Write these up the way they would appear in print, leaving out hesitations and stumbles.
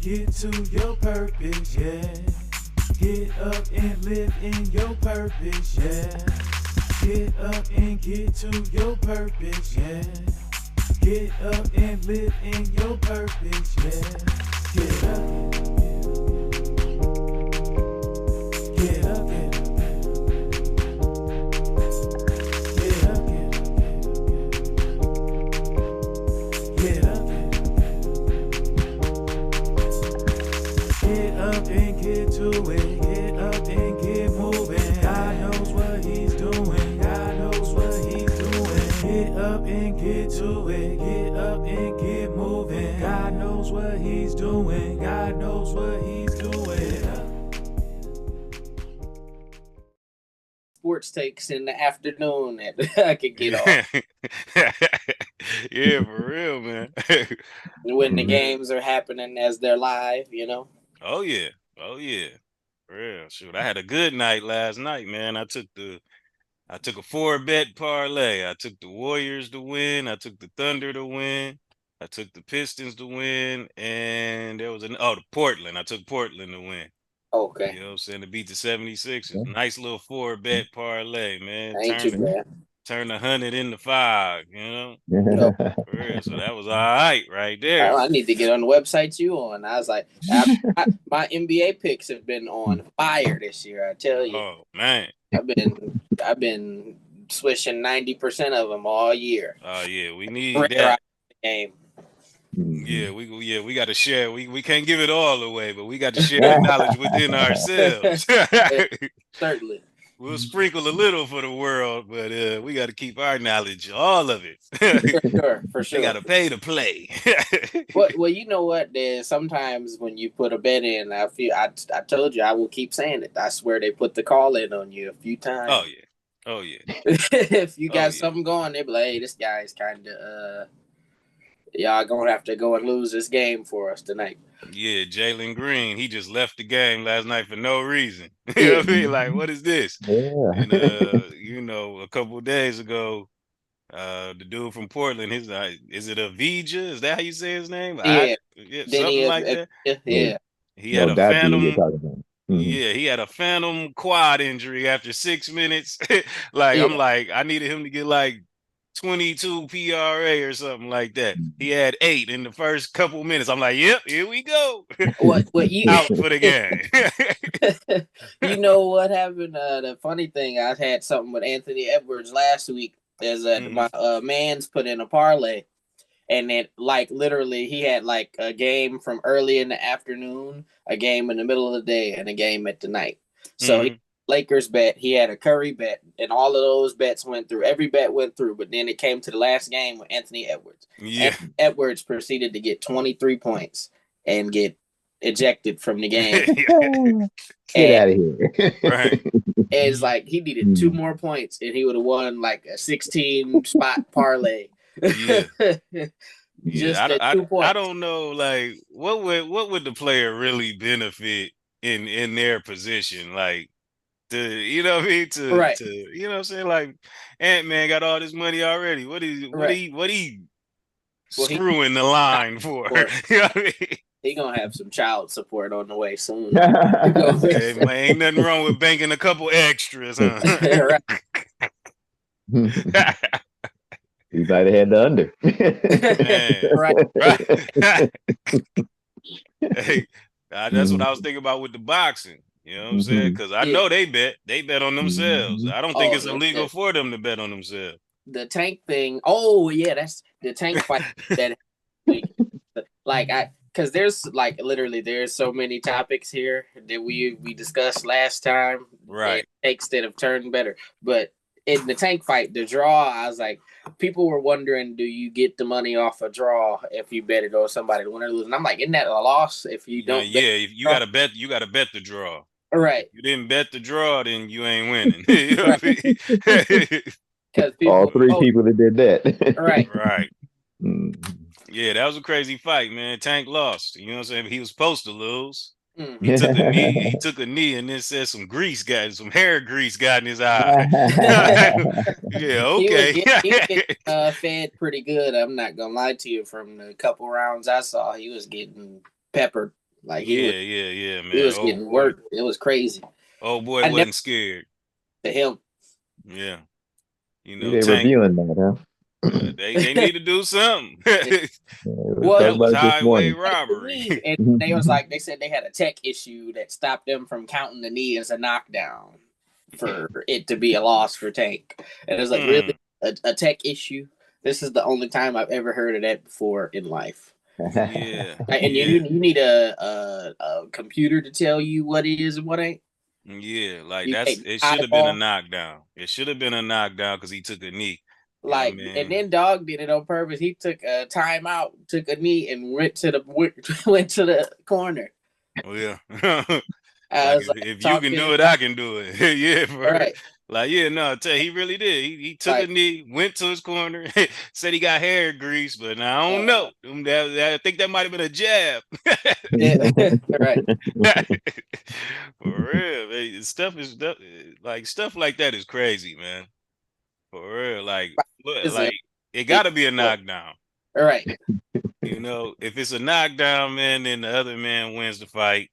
get to your purpose, yeah. Get up and live in your purpose, yeah. Get up and get to your purpose, yeah. Get up and live in your purpose, yeah. Get up, get up, get up, get up, get up, get up and get to it. Get up and get moving. God knows what he's doing. God knows what he's doing. Get up and get to it. Get up and get moving. God knows what he's doing. God knows what he's doing. Sports takes in the afternoon that I could get off Yeah, for real, man. when the games are happening as they're live, you know. Oh yeah. Oh yeah. For real. Shoot. I had a good night last night, man. I took a 4-bet parlay. I took the Warriors to win. I took the Thunder to win. I took the Pistons to win. And there was the Portland. I took Portland to win. Okay. You know what I'm saying? To beat the 76ers. Nice little 4-bet parlay, man. Ain't too bad. Turn 100 into 5, you know? No. For real. So that was all right right there. I need to get on the website you on. I was like, my NBA picks have been on fire this year. I tell you. Oh man, I've been swishing 90% of them all year. Oh yeah, we need that game. Yeah, we got to share. We can't give it all away, but we got to share the knowledge within ourselves. Certainly. We'll sprinkle a little for the world, but we got to keep our knowledge, all of it. For sure. They got to pay to play. Well, you know what? There's sometimes when you put a bet in, I told you I will keep saying it. I swear they put the call in on you a few times. Oh yeah. If you got something going, they be like, "Hey, this guy's kind of y'all gonna have to go and lose this game for us tonight." Yeah, Jalen Green, he just left the game last night for no reason. You know what I mean? Like, what is this? Yeah. And you know, a couple of days ago, the dude from Portland, is it Avija? Is that how you say his name? Yeah, something like that. Yeah. He had a phantom. Yeah, he had a phantom quad injury after 6 minutes. I'm like, I needed him to get like 22 PRA or something like that. He had 8 in the first couple minutes. I'm like, yep, here we go. What you out for the game? You know what happened? The funny thing, I had something with Anthony Edwards last week. Is that my man's put in a parlay, and it like literally he had like a game from early in the afternoon, a game in the middle of the day, and a game at the night. So Lakers bet, he had a Curry bet, and all of those bets went through. Every bet went through, but then it came to the last game with Anthony Edwards. Yeah. Edwards proceeded to get 23 points and get ejected from the game. Get out of here. Right. It's like he needed 2 more points, and he would have won like a 16-spot parlay. Yeah. Just I 2 points. I don't know, like what would the player really benefit in their position, like you know what I mean, to you know what I'm saying, like Ant-Man got all this money already. What he screwing the line for? You know what I mean? He gonna have some child support on the way soon. Okay, man, ain't nothing wrong with banking a couple extras, huh? He might have had the under. Hey, that's what I was thinking about with the boxing. You know what I'm saying? Because I know they bet on themselves. I don't think it's illegal for them to bet on themselves. The Tank thing. Oh yeah, that's the Tank fight. That because there's like literally there's so many topics here that we discussed last time. Right. Takes that have turned better, but in the Tank fight, the draw, I was like, people were wondering, do you get the money off a draw if you bet it on somebody to win or lose? And I'm like, isn't that a loss if you don't? Yeah, you gotta bet. You gotta bet the draw. Right. You didn't bet the draw, then you ain't winning. You know what I mean? All 3 people that did that. Right. Right. Yeah, that was a crazy fight, man. Tank lost. You know what I'm saying? He was supposed to lose. He took a knee and then said some hair grease got in his eye. Yeah, okay. He was fed pretty good. I'm not gonna lie to you. From the couple rounds I saw, he was getting peppered. Like Yeah, man. He was getting worked. It was crazy. Oh boy, wasn't scared. To him. Yeah. You See, know, they Tank. reviewing that, huh? They need to do something. Well, that was highway robbery. And they said they had a tech issue that stopped them from counting the knee as a knockdown for it to be a loss for Tank. And it was like, really? A tech issue? This is the only time I've ever heard of that before in life. Yeah. And you need a computer to tell you what is and what ain't. Yeah, like it should have been a knockdown. It should have been a knockdown because he took a knee. Like, and then Dog did it on purpose. He took a timeout, took a knee, and went to the corner. Oh yeah. If you can do it, I can do it. Yeah, bro. Right. Like, yeah, no, he really did. He took a knee, went to his corner, said he got hair grease, but I don't know. I think that might have been a jab. Right. For real, man. Stuff like that is crazy, man. For real, like it got to be a knockdown. All right. You know, if it's a knockdown, man, then the other man wins the fight.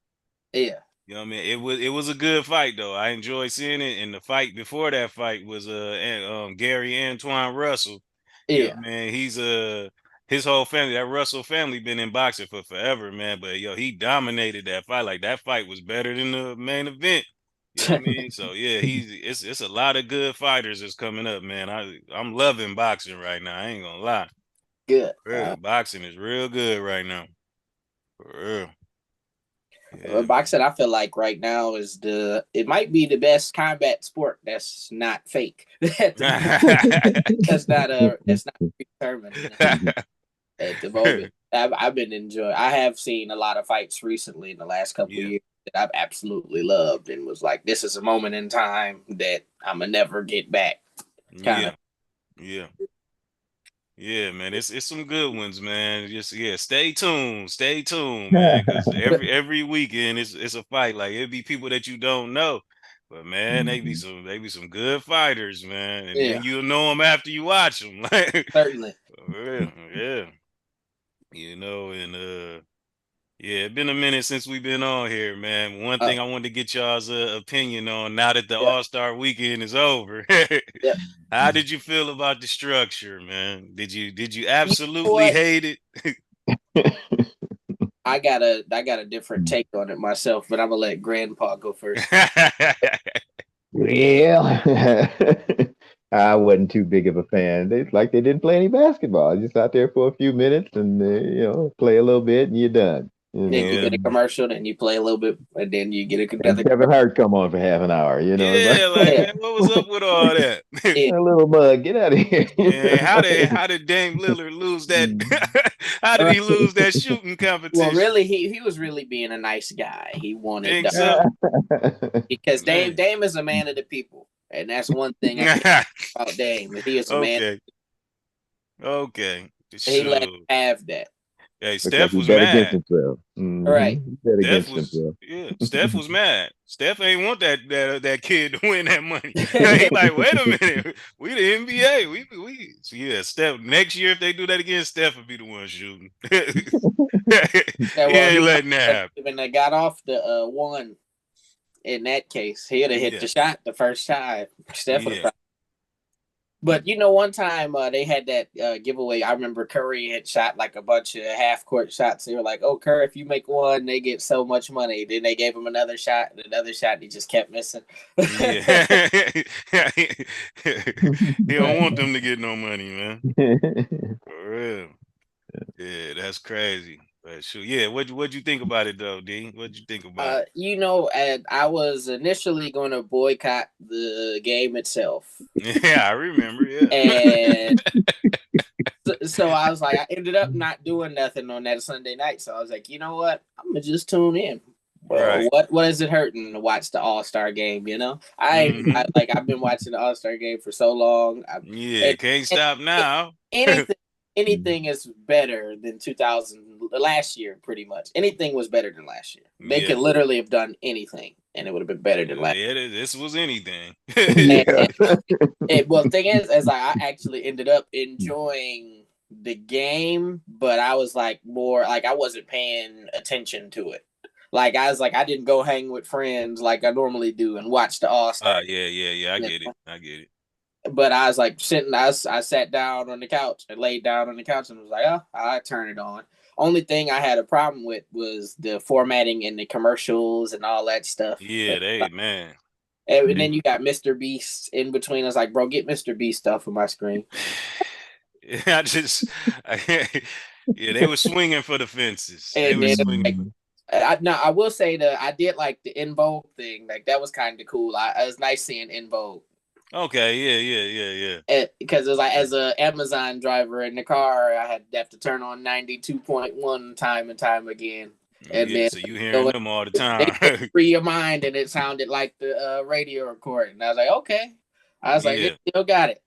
Yeah. You know what I mean? It was a good fight though. I enjoyed seeing it. And the fight before that fight was Gary Antoine Russell. Yeah, man, he's his whole family, that Russell family, been in boxing for forever, man. But he dominated that fight. Like that fight was better than the main event. You know what I mean? So yeah, it's a lot of good fighters that's coming up, man. I'm loving boxing right now. I ain't gonna lie. Good. Boxing is real good right now. For real. Yeah. Boxing, I feel like right now it might be the best combat sport that's not fake. That's not predetermined at the moment. I've been enjoying. I have seen a lot of fights recently in the last couple of years that I've absolutely loved and was like, this is a moment in time that I'm gonna never get back. Yeah, man, it's some good ones, man. Just stay tuned, man. Because every weekend it's a fight. Like it'd be people that you don't know, but man, they be some good fighters, man. And then you'll know them after you watch them. Like certainly, yeah. You know, and it's been a minute since we've been on here, man. One thing I wanted to get y'all's opinion on now that the All-Star weekend is over. How did you feel about the structure, man? Did you absolutely hate it? I got a different take on it myself, but I'm gonna let Grandpa go first. Well, I wasn't too big of a fan. They didn't play any basketball. Just out there for a few minutes and play a little bit and you're done. Then you get a commercial, then you play a little bit, and then you get another. Kevin Hart come on for half an hour. Man, what was up with all that? A little mug, get out of here. How did Dame Lillard lose that? How did he lose that shooting competition? Well, really, he was really being a nice guy. He wanted because Dame is a man of the people, and that's one thing I think about Dame. He is a man. Okay. He let him have that. Hey, Steph was mad. Right. Steph was mad. Steph ain't want that kid to win that money. He like, wait a minute, we the NBA. Steph. Next year, if they do that again, Steph will be the one shooting. He ain't letting that happen. When they got off the one, in that case, he'd have hit the shot the first time. Steph would have. But one time they had that giveaway. I remember Curry had shot like a bunch of half-court shots. They were like, "Oh, Curry, if you make one, they get so much money." Then they gave him another shot, and he just kept missing. He don't want them to get no money, man. For real. Yeah, that's crazy. But sure, what'd you think about it though, D? What'd you think about it? I was initially going to boycott the game itself. Yeah, I remember. Yeah, and so I was like, I ended up not doing nothing on that Sunday night. So I was like, you know what? I'm gonna just tune in. Right. What is it hurting to watch the All-Star game? I've been watching the All-Star game for so long. Can't stop now. Anything is better than 2000 last year, pretty much. Anything was better than last year. They could literally have done anything, and it would have been better than last year. This was anything. Well, the thing is I actually ended up enjoying the game, but I was more I wasn't paying attention to it. Like I was like, I didn't go hang with friends like I normally do and watch the All-Star. Yeah. I get it. But I was like sitting, I sat down on the couch and laid down on the couch and was like, oh, I turn it on. Only thing I had a problem with was the formatting and the commercials and all that stuff. Yeah, man. And then you got Mr. Beast in between. I was like, bro, get Mr. Beast off of my screen. Yeah, they were swinging for the fences. They were swinging. I will say that I did like the In Vogue thing. Like that was kind of cool. It was nice seeing In Vogue. Okay, yeah. Because it was like as a Amazon driver in the car, I had to have to turn on 92.1 time and time again. And then so you hearing them all the time. Free your mind, and it sounded like the radio recording. I was like, okay. I was like, they still got it.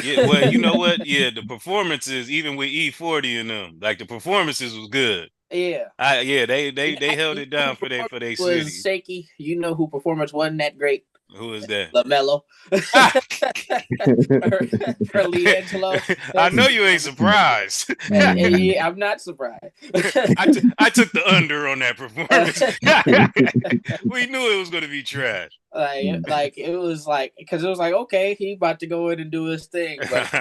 Yeah, well, you know what? Yeah, the performances, even with E40 and them, like the performances was good. Yeah. They held it down for their city. Was shaky. You know who performance wasn't that great? Who is that? LaMelo. For D'Angelo. I know you ain't surprised. Yeah, I'm not surprised. I took the under on that performance. We knew it was going to be trash. Like it was like, because it was like, okay, he about to go in and do his thing. But,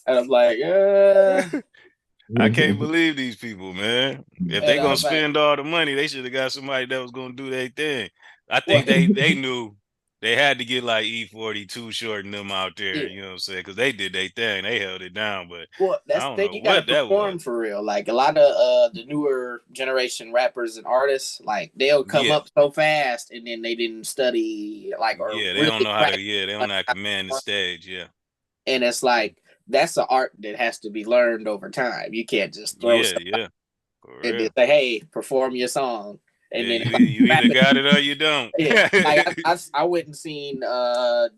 and I'm like, I can't believe these people, man. If they're going to spend all the money, they should have got somebody that was going to do their thing. I think they knew they had to get like E42 shorting them out there, you know what I'm saying? Because they did their thing. They held it down. But that's the thing, you got to perform for real. Like a lot of the newer generation rappers and artists, like they'll come up so fast and then they didn't study, like, or they don't know how to, they don't know how to command the stage, And it's like, that's an art that has to be learned over time. You can't just throw and just say, hey, perform your song. And then you either got it or you don't. Like I went and seen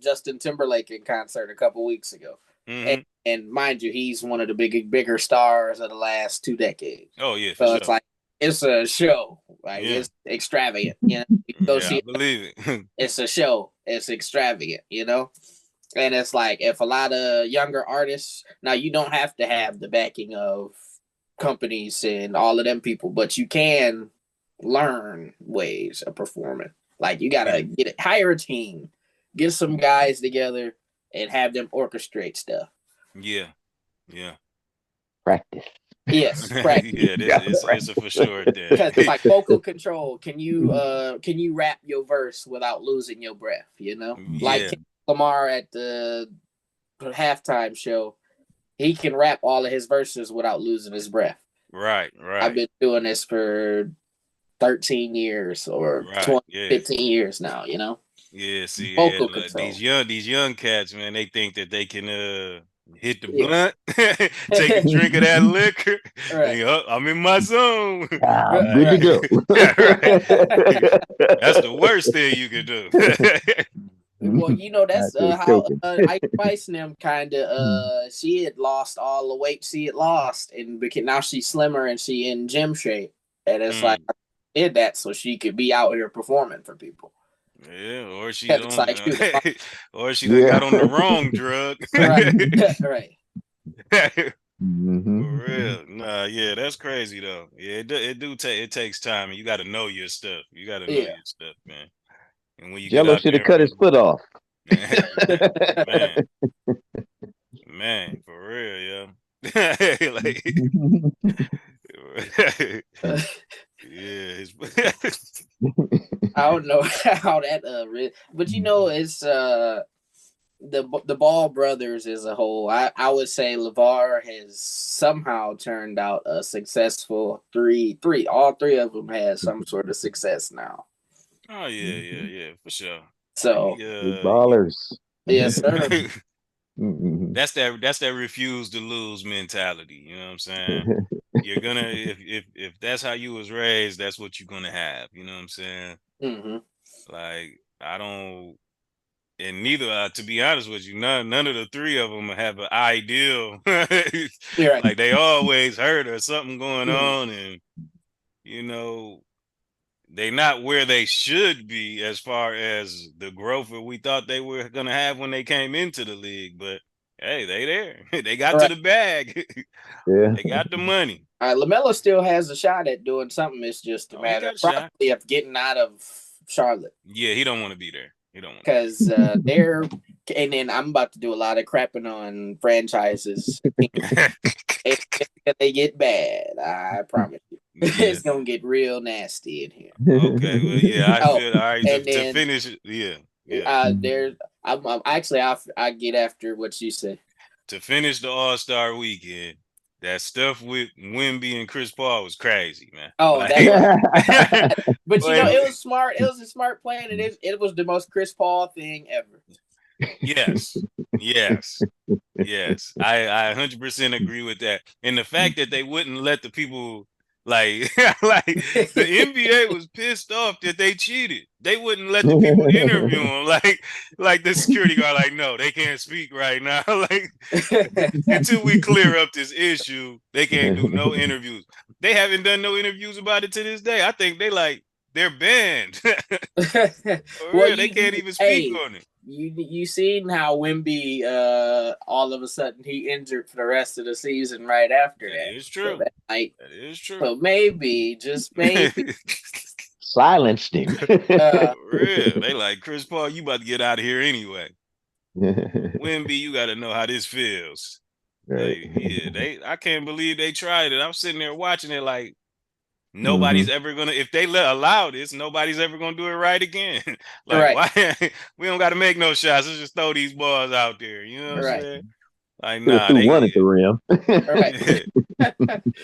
Justin Timberlake in concert a couple weeks ago. Mm-hmm. And mind you, he's one of the bigger stars of the last 2 decades. Oh yeah, so it's like it's a show, like it's extravagant. You know, you go see I believe it. It's a show. It's extravagant. You know, and it's like if a lot of younger artists, now you don't have to have the backing of companies and all of them people, but you can learn ways of performing. Like you gotta hire a team, get some guys together, and have them orchestrate stuff. Yeah. Practice. Yes, practice. It's a for sure thing. Because it's like vocal control. Can you rap your verse without losing your breath? You know, like Lamar at the halftime show, he can rap all of his verses without losing his breath. Right. I've been doing this for 13 years or 15 years now, you know? Yeah, see, vocal control. These young cats, man, they think that they can hit the blunt, take a drink of that liquor, and, I'm in my zone. Good to go. That's the worst thing you can do. Well, you know, that's how Ice Spice and them kind of, she had lost all the weight she had lost, and now she's slimmer and she in gym shape. And it's like, did that so she could be out here performing for people. Yeah, or she got on the wrong drug. Right. For real. Nah, that's crazy though. Yeah, it takes time, and you got to know your stuff. You got to know your stuff, man. And when you Jello should have cut his foot off. Man, for real, I don't know how that but you know, it's the Ball brothers as a whole. I would say LeVar has somehow turned out a successful three. All three of them has some sort of success now. Oh yeah, for sure. So ballers. Yes, sir. That's that refuse to lose mentality. You know what I'm saying? You're gonna if that's how you was raised, that's what you're gonna have. You know what I'm saying? Mm-hmm. Like I don't, and neither to be honest with you, none of the three of them have an ideal. Like they always hurt or something going on, and you know. They not where they should be as far as the growth that we thought they were going to have when they came into the league. But Hey, they there. They got to the bag. Yeah. They got the money. All right, LaMelo still has a shot at doing something. It's just a matter probably of getting out of Charlotte. Yeah, he don't want to be there. He don't want because they're. And then I'm about to do a lot of crapping on franchises. If they get bad, I promise you, it's gonna get real nasty in here. Okay, well, yeah, I feel all right. And To finish, yeah. There's. I'm actually I get after what you said. To finish the All-Star weekend, that stuff with Wemby and Chris Paul was crazy, man. Oh, like, but it was smart. It was a smart plan, and it was the most Chris Paul thing ever. Yes. I 100% agree with that. And the fact that they wouldn't let the people like the NBA was pissed off that they cheated. They wouldn't let the people interview them. Like the security guard, like, no, they can't speak right now. Like until we clear up this issue, they can't do no interviews. They haven't done no interviews about it to this day. I think they're banned. Well, they can't even speak on it. You seen how Wemby all of a sudden he injured for the rest of the season right after that. That is true. So that is true. So maybe, just maybe. Silenced him. Real. They like, Chris Paul, you about to get out of here anyway. Wemby, you got to know how this feels. Right. I can't believe they tried it. I'm sitting there watching it like, nobody's ever gonna, if they allow this, nobody's ever gonna do it right again. Why we don't gotta make no shots, let's just throw these balls out there. You know what I'm saying? Like, nah, they one at the rim.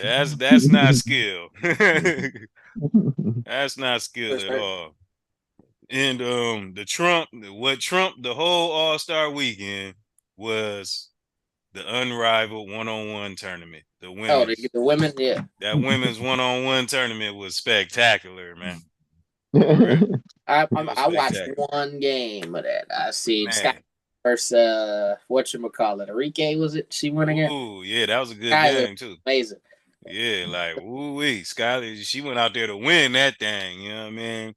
That's not skill. That's not skill at all. And what trumped the whole All-Star weekend was the Unrivaled one-on-one tournament. The women. The women, yeah. That women's one-on-one tournament was spectacular, man. I watched one game of that. I seen Scott versus whatchamacallit. Enrique, was it? She won again? Ooh, yeah, that was a good game too. Amazing. Yeah, like ooh-wee. Skyler, she went out there to win that thing, you know what I mean?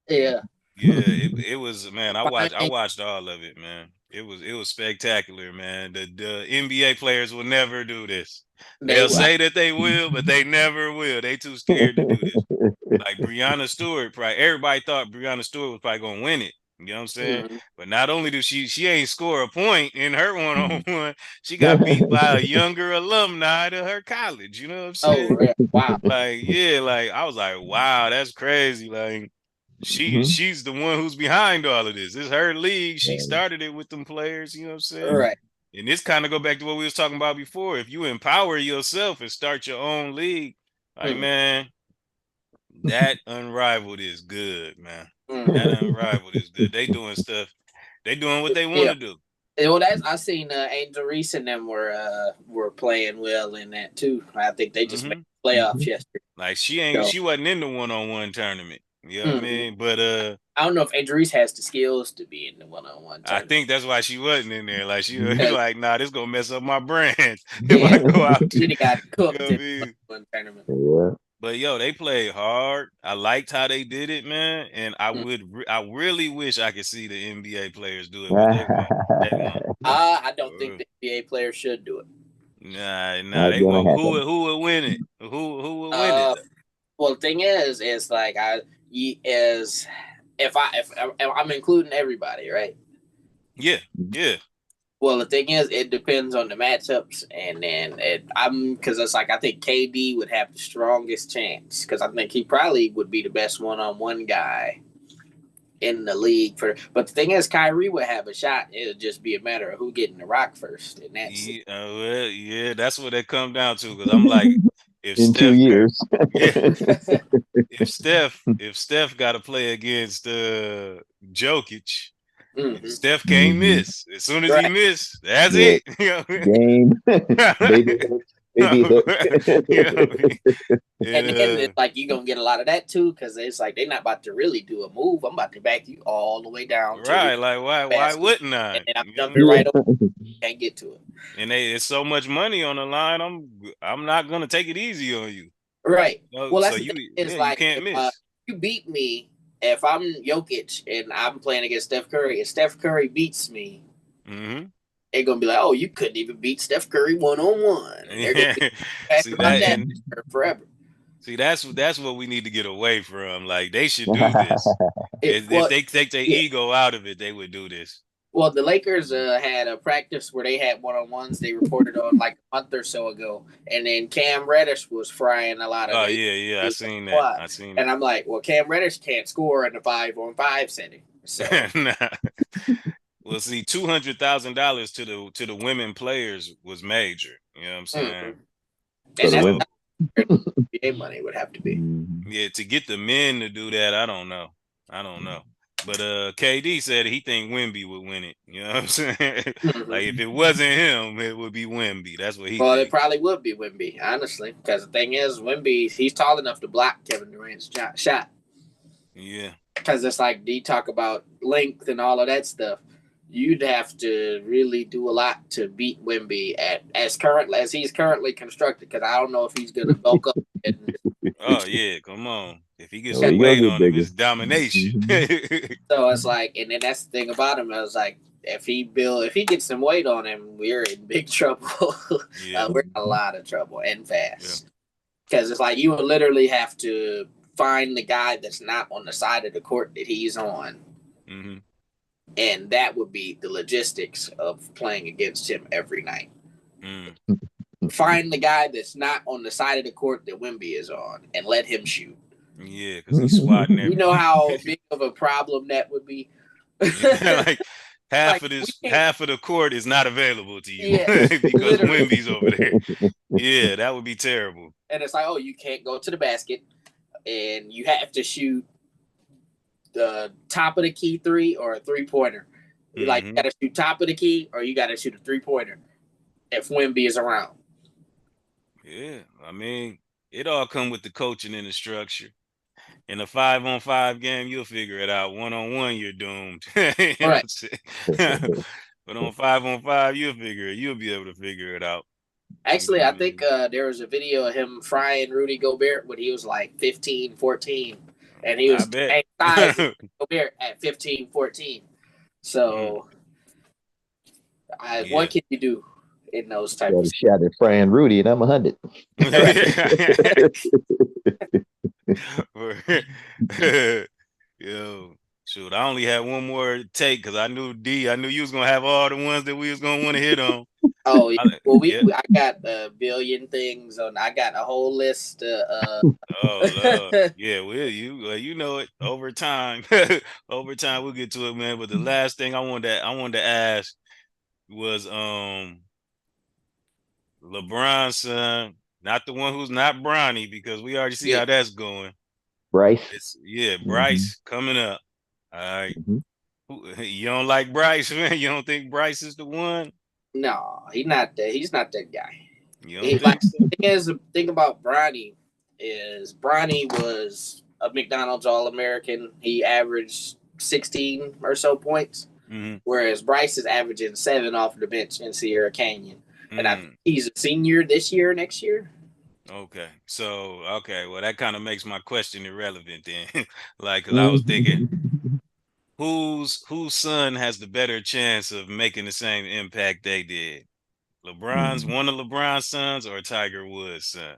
Yeah. Yeah, it was, man. I watched all of it, man. It was spectacular, man. The NBA players will never do this. They'll say that they will, but they never will. They too scared to do this. Like Breanna Stewart, everybody thought Breanna Stewart was probably gonna win it. You know what I'm saying? Mm-hmm. But not only did she ain't score a point in her one-on-one, she got beat by a younger alumni to her college. You know what I'm saying? Oh, wow. Like I was like, wow, that's crazy. Like she's the one who's behind all of this. It's her league. She started it with them players. You know what I'm saying? Right. And this kind of go back to what we was talking about before. If you empower yourself and start your own league, like man, that Unrivaled is good, man. That Unrivaled is good. They doing stuff. They doing what they want to do. Well, I seen Angel Reese and them were playing well in that too. I think they just made playoffs yesterday. Like she wasn't in the one-on-one tournament. You know what I mean? But I don't know if Angel Reese has the skills to be in the one-on-one tournament. I think that's why she wasn't in there. Like she was like, nah, this gonna mess up my brand if I go out there. She got cooked in one tournament. Yeah. But they played hard. I liked how they did it, man. And I really wish I could see the NBA players do it. I don't think the NBA players should do it. Nah, they won't. Who would win it? Who would win it? Well, the thing is like if I'm including everybody, right? Yeah. Well, the thing is, it depends on the matchups, and then because it's like I think KD would have the strongest chance because I think he probably would be the best one-on-one guy in the league. But the thing is, Kyrie would have a shot. It'll just be a matter of who getting the rock first, and that's that's what it comes down to. Because I'm like, if in 2 years, if Steph got to play against Jokic. Steph can't miss. As soon as he misses, that's it. Game. And it's like you're gonna get a lot of that too, because it's like they're not about to really do a move. I'm about to back you all the way down. Right? Like why wouldn't I? And I'm jumping right over. Can't get to it. And it's so much money on the line. I'm not gonna take it easy on you. Right. Well, that's you can't miss. You beat me. If I'm Jokic and I'm playing against Steph Curry, if Steph Curry beats me, they're gonna be like, "Oh, you couldn't even beat Steph Curry 1-on-1," and they're gonna be See about that, that forever. see that's what we need to get away from. Like they should do this. If they take their ego out of it, they would do this. Well, the Lakers had a practice where they had 1-on-ones. They reported on like a month or so ago, and then Cam Reddish was frying a lot of. Oh yeah, I seen that. And I'm like, well, Cam Reddish can't score in the 5-on-5 setting. So, nah. Well, see, $200,000 to the women players was major. You know what I'm saying? And that's NBA money would have to be. Yeah, to get the men to do that, I don't know. But KD said he think Wemby would win it. You know what I'm saying? Like if it wasn't him, it would be Wemby. That's what he. Well, it probably would be Wemby, honestly, because the thing is, Wemby, he's tall enough to block Kevin Durant's shot. Yeah. Because it's like, you talk about length and all of that stuff. You'd have to really do a lot to beat Wemby as he's currently constructed. Because I don't know if he's going to bulk up. Oh yeah, come on! If he gets some weight on him, it's domination. So it's like, and then that's the thing about him. I was like, if he gets some weight on him, we're in big trouble. We're in a lot of trouble and fast. Because it's like you would literally have to find the guy that's not on the side of the court that he's on. Mm-hmm. And that would be the logistics of playing against him every night. Find the guy that's not on the side of the court that Wemby is on and let him shoot. Yeah, because he's swatting everything. You know how big of a problem that would be? Like half of the court is not available to you because Wemby's over there. Yeah, that would be terrible. And it's like, oh, you can't go to the basket and you have to shoot the top of the key three or a 3-pointer. Like, you got to shoot top of the key or you got to shoot a 3-pointer if Wemby is around. Yeah, I mean, it all come with the coaching and the structure. In a 5-on-5 game, you'll figure it out. 1-on-1, you're doomed. Right. But on 5-on-5, you'll be able to figure it out. Actually, I think there was a video of him frying Rudy Gobert when he was like 15, 14. And he was Gobert at 15, 14. So, what can you do in those types of shot at Frying Rudy, and I'm 100. Yo, shoot, I only had one more take because I knew you was gonna have all the ones that we was gonna want to hit on. Oh, yeah. Well, I got a billion things on. I got a whole list. Oh, Lord. Yeah, well, you know it. Over time, we'll get to it, man. But the last thing I wanted to ask was LeBron's son, not the one who's not Bronny, because we already see how that's going. Bryce. Bryce coming up. All right. You don't like Bryce, man? You don't think Bryce is the one? No, he's not that guy. The thing about Bronny is Bronny was a McDonald's All-American. He averaged 16 or so points, whereas Bryce is averaging 7 off the bench in Sierra Canyon. And I think he's a senior this year, next year. Okay. So, well, that kind of makes my question irrelevant then. Like, cause I was thinking, whose son has the better chance of making the same impact they did? LeBron's one of LeBron's sons or Tiger Woods' son?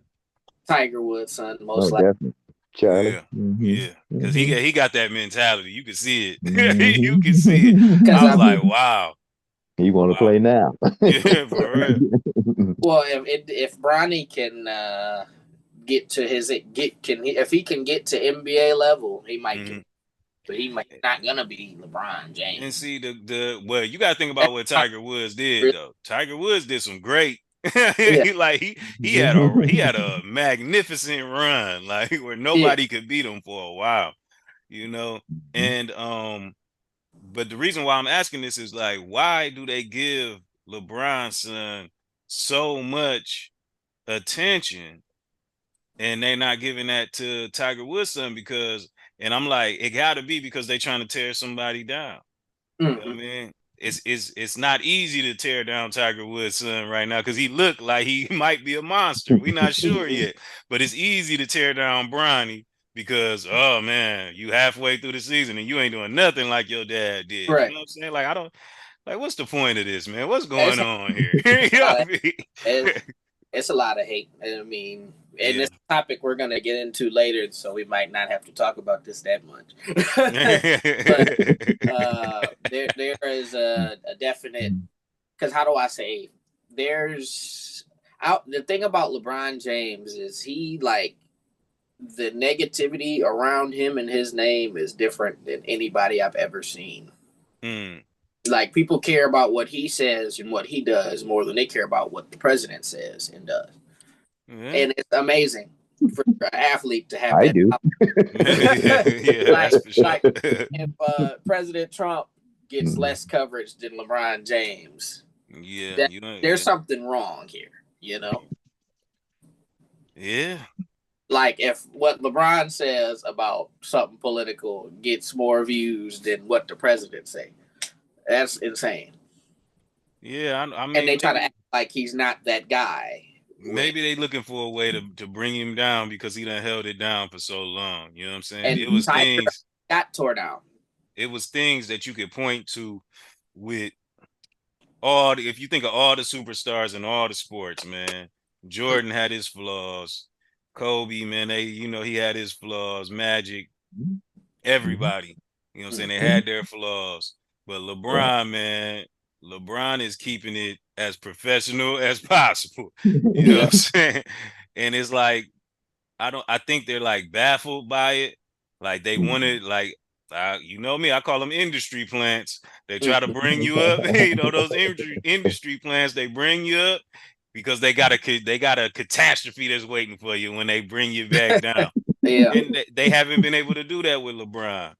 Tiger Woods' son, most likely. Definitely. Charlie. Yeah. Because he got that mentality. You can see it. You can see it. I was like, wow. He want to play now. Yeah, for real. Well, if Bronny can if he can get to NBA level, he might get, but he might not gonna be LeBron James. And see well, you gotta think about what Tiger Woods did though. Tiger Woods did some great. he had a magnificent run, like where nobody could beat him for a while, you know. And but the reason why I'm asking this is like, why do they give LeBron's son so much attention and they're not giving that to Tiger Woods' son? Because, and I'm like, it got to be because they're trying to tear somebody down. You know what I mean? It's not easy to tear down Tiger Woods' son right now because he looked like he might be a monster. We're not sure yet, but it's easy to tear down Bronny because, oh man, you halfway through the season and you ain't doing nothing like your dad did. Right. You know what I'm saying? Like, Like, what's the point of this, man? What's going on here? You know what I mean? It's a lot of hate. I mean, and Yeah. this topic we're gonna get into later, so we might not have to talk about this that much. But there is a definite, because how do I say, there's out the thing about LeBron James is he like the negativity around him and his name is different than anybody I've ever seen. Like people care about what he says and what he does more than they care about what the president says and does. And it's amazing for an athlete to have. I that do. Like if President Trump gets less coverage than LeBron James, there's something wrong here, you know? Yeah. Like if what LeBron says about something political gets more views than what the president say, that's insane. Yeah, I mean, and they try to act like he's not that guy. Maybe they looking for a way to bring him down because he done held it down for so long. You know what I'm saying? And it was things got tore down. It was things that you could point to with all if you think of all the superstars in all the sports, man. Jordan had his flaws. Kobe, man, he had his flaws. Magic, everybody, you know what I'm saying? They had their flaws. But LeBron, man, LeBron is keeping it as professional as possible. You know what I'm saying? And it's like, I think they're like baffled by it. Like they wanted, like, you know me, I call them industry plants. They try to bring you up, those industry plants, they bring you up because they got a catastrophe that's waiting for you when they bring you back down. And they haven't been able to do that with LeBron.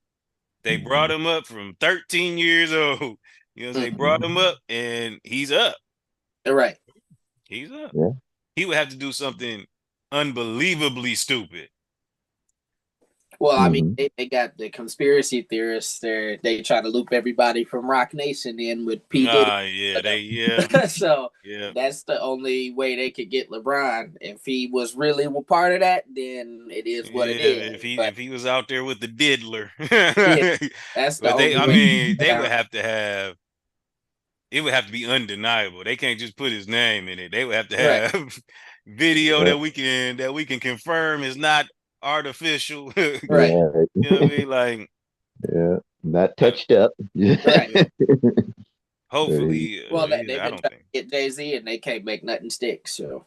They brought him up from 13 years old. They brought him up and he's up. Right. He's up. Yeah. He would have to do something unbelievably stupid. Well, I mean, they got the conspiracy theorists there. They try to loop everybody from Rock Nation in with P. So that's the only way they could get LeBron. If he was really a part of that, then it is what it is. If he was out there with the diddler, that's the only way. They would have to have. It would have to be undeniable. They can't just put his name in it. They would have to have video that we can confirm is not artificial. Right. You know what I mean? Like, not touched up. Right. Hopefully. Well, they've been trying to get Jay-Z and they can't make nothing stick. So.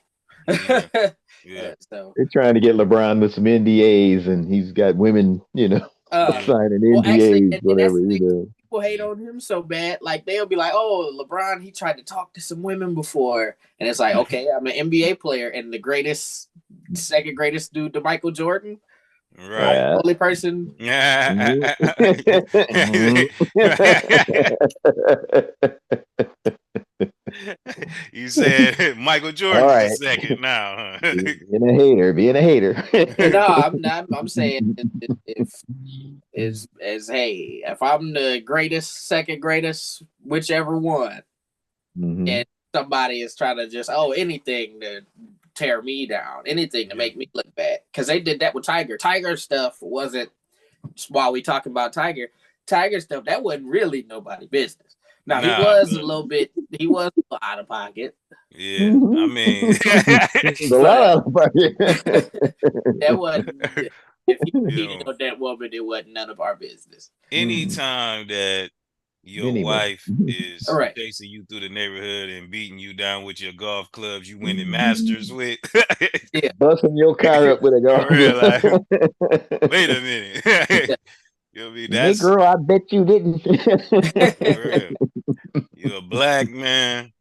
So they're trying to get LeBron with some NDAs, and he's got women, signing NDAs, whatever. People hate on him so bad. Like they'll be like, "Oh, LeBron, he tried to talk to some women before," and it's like, "Okay, I'm an NBA player and the second greatest dude to Michael Jordan." Right. Only person. You said Michael Jordan second now, huh? Being a hater. No, I'm not. I'm saying if I'm the second greatest, whichever one, and somebody is trying to just anything to tear me down, anything to make me look bad, because they did that with Tiger. Tiger stuff wasn't, while we talking about Tiger stuff, that wasn't really nobody's business. Now he was a little out of pocket. Yeah, I mean, a lot out of pocket. That wasn't. If he cheated on that woman, it wasn't none of our business. Anytime that your wife is chasing you through the neighborhood and beating you down with your golf clubs you winning Masters with, busting your car up with a golf club. Wait a minute. Hey girl, I bet you didn't. You're a black man.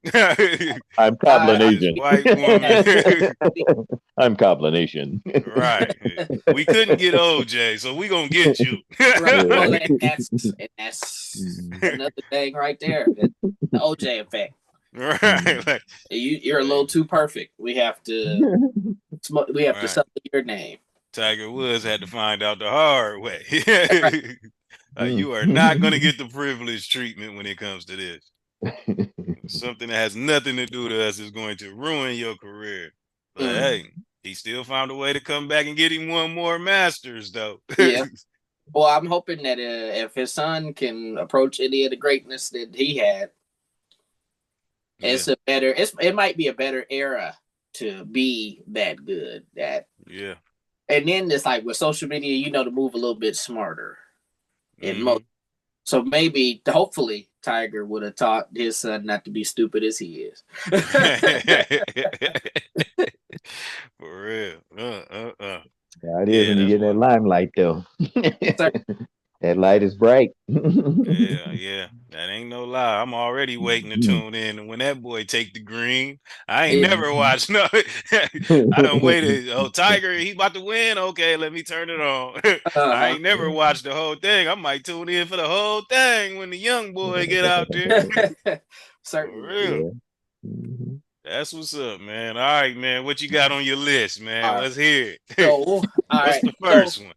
I'm Coblination. White woman. I'm Coblination. Right. We couldn't get OJ, so we gonna get you. Right. Well, that's another thing right there. The OJ effect. Right. Like, you're a little too perfect. We have to sell your name. Tiger Woods had to find out the hard way. You are not going to get the privileged treatment when it comes to this. Something that has nothing to do with us is going to ruin your career. But hey, he still found a way to come back and get him one more Masters, though. Yeah. Well, I'm hoping that if his son can approach any of the greatness that he had, It's a better. It might be a better era to be that good. And then it's like with social media, to move a little bit smarter. So maybe, hopefully, Tiger would have taught his son not to be stupid as he is. For real. Yeah, it is when you get that limelight, though. That light is bright. Yeah. That ain't no lie. I'm already waiting to tune in. And when that boy take the green, I ain't never watched no. I done waited. Oh, Tiger, he about to win. Okay, let me turn it on. I ain't never watched the whole thing. I might tune in for the whole thing when the young boy get out there. Certainly. For real. Yeah. That's what's up, man. All right, man. What you got on your list, man? Let's hear it. So, what's the first one?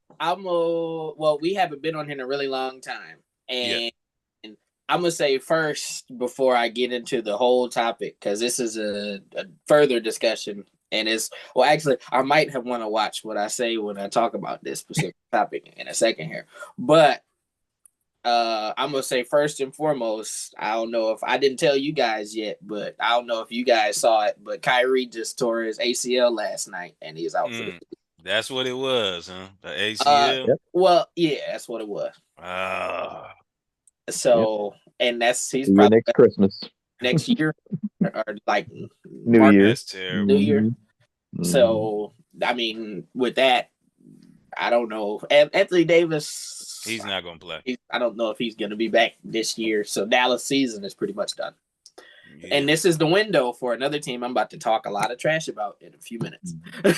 We haven't been on here in a really long time. And I'm going to say first, before I get into the whole topic, because this is a further discussion. And actually, I might have want to watch what I say when I talk about this specific topic in a second here. But I'm going to say first and foremost, I don't know if I didn't tell you guys yet, but I don't know if you guys saw it, but Kyrie just tore his ACL last night and he's out for the season. That's what it was, huh? The ACL? Well, yeah, that's what it was. So, and he's probably next Christmas. Next year or like New Year. That's terrible. New Year. Mm-hmm. So, I mean, with that, I don't know. Anthony Davis, he's not going to play. I don't know if he's going to be back this year. So Dallas season is pretty much done. Yeah. And this is the window for another team I'm about to talk a lot of trash about in a few minutes. But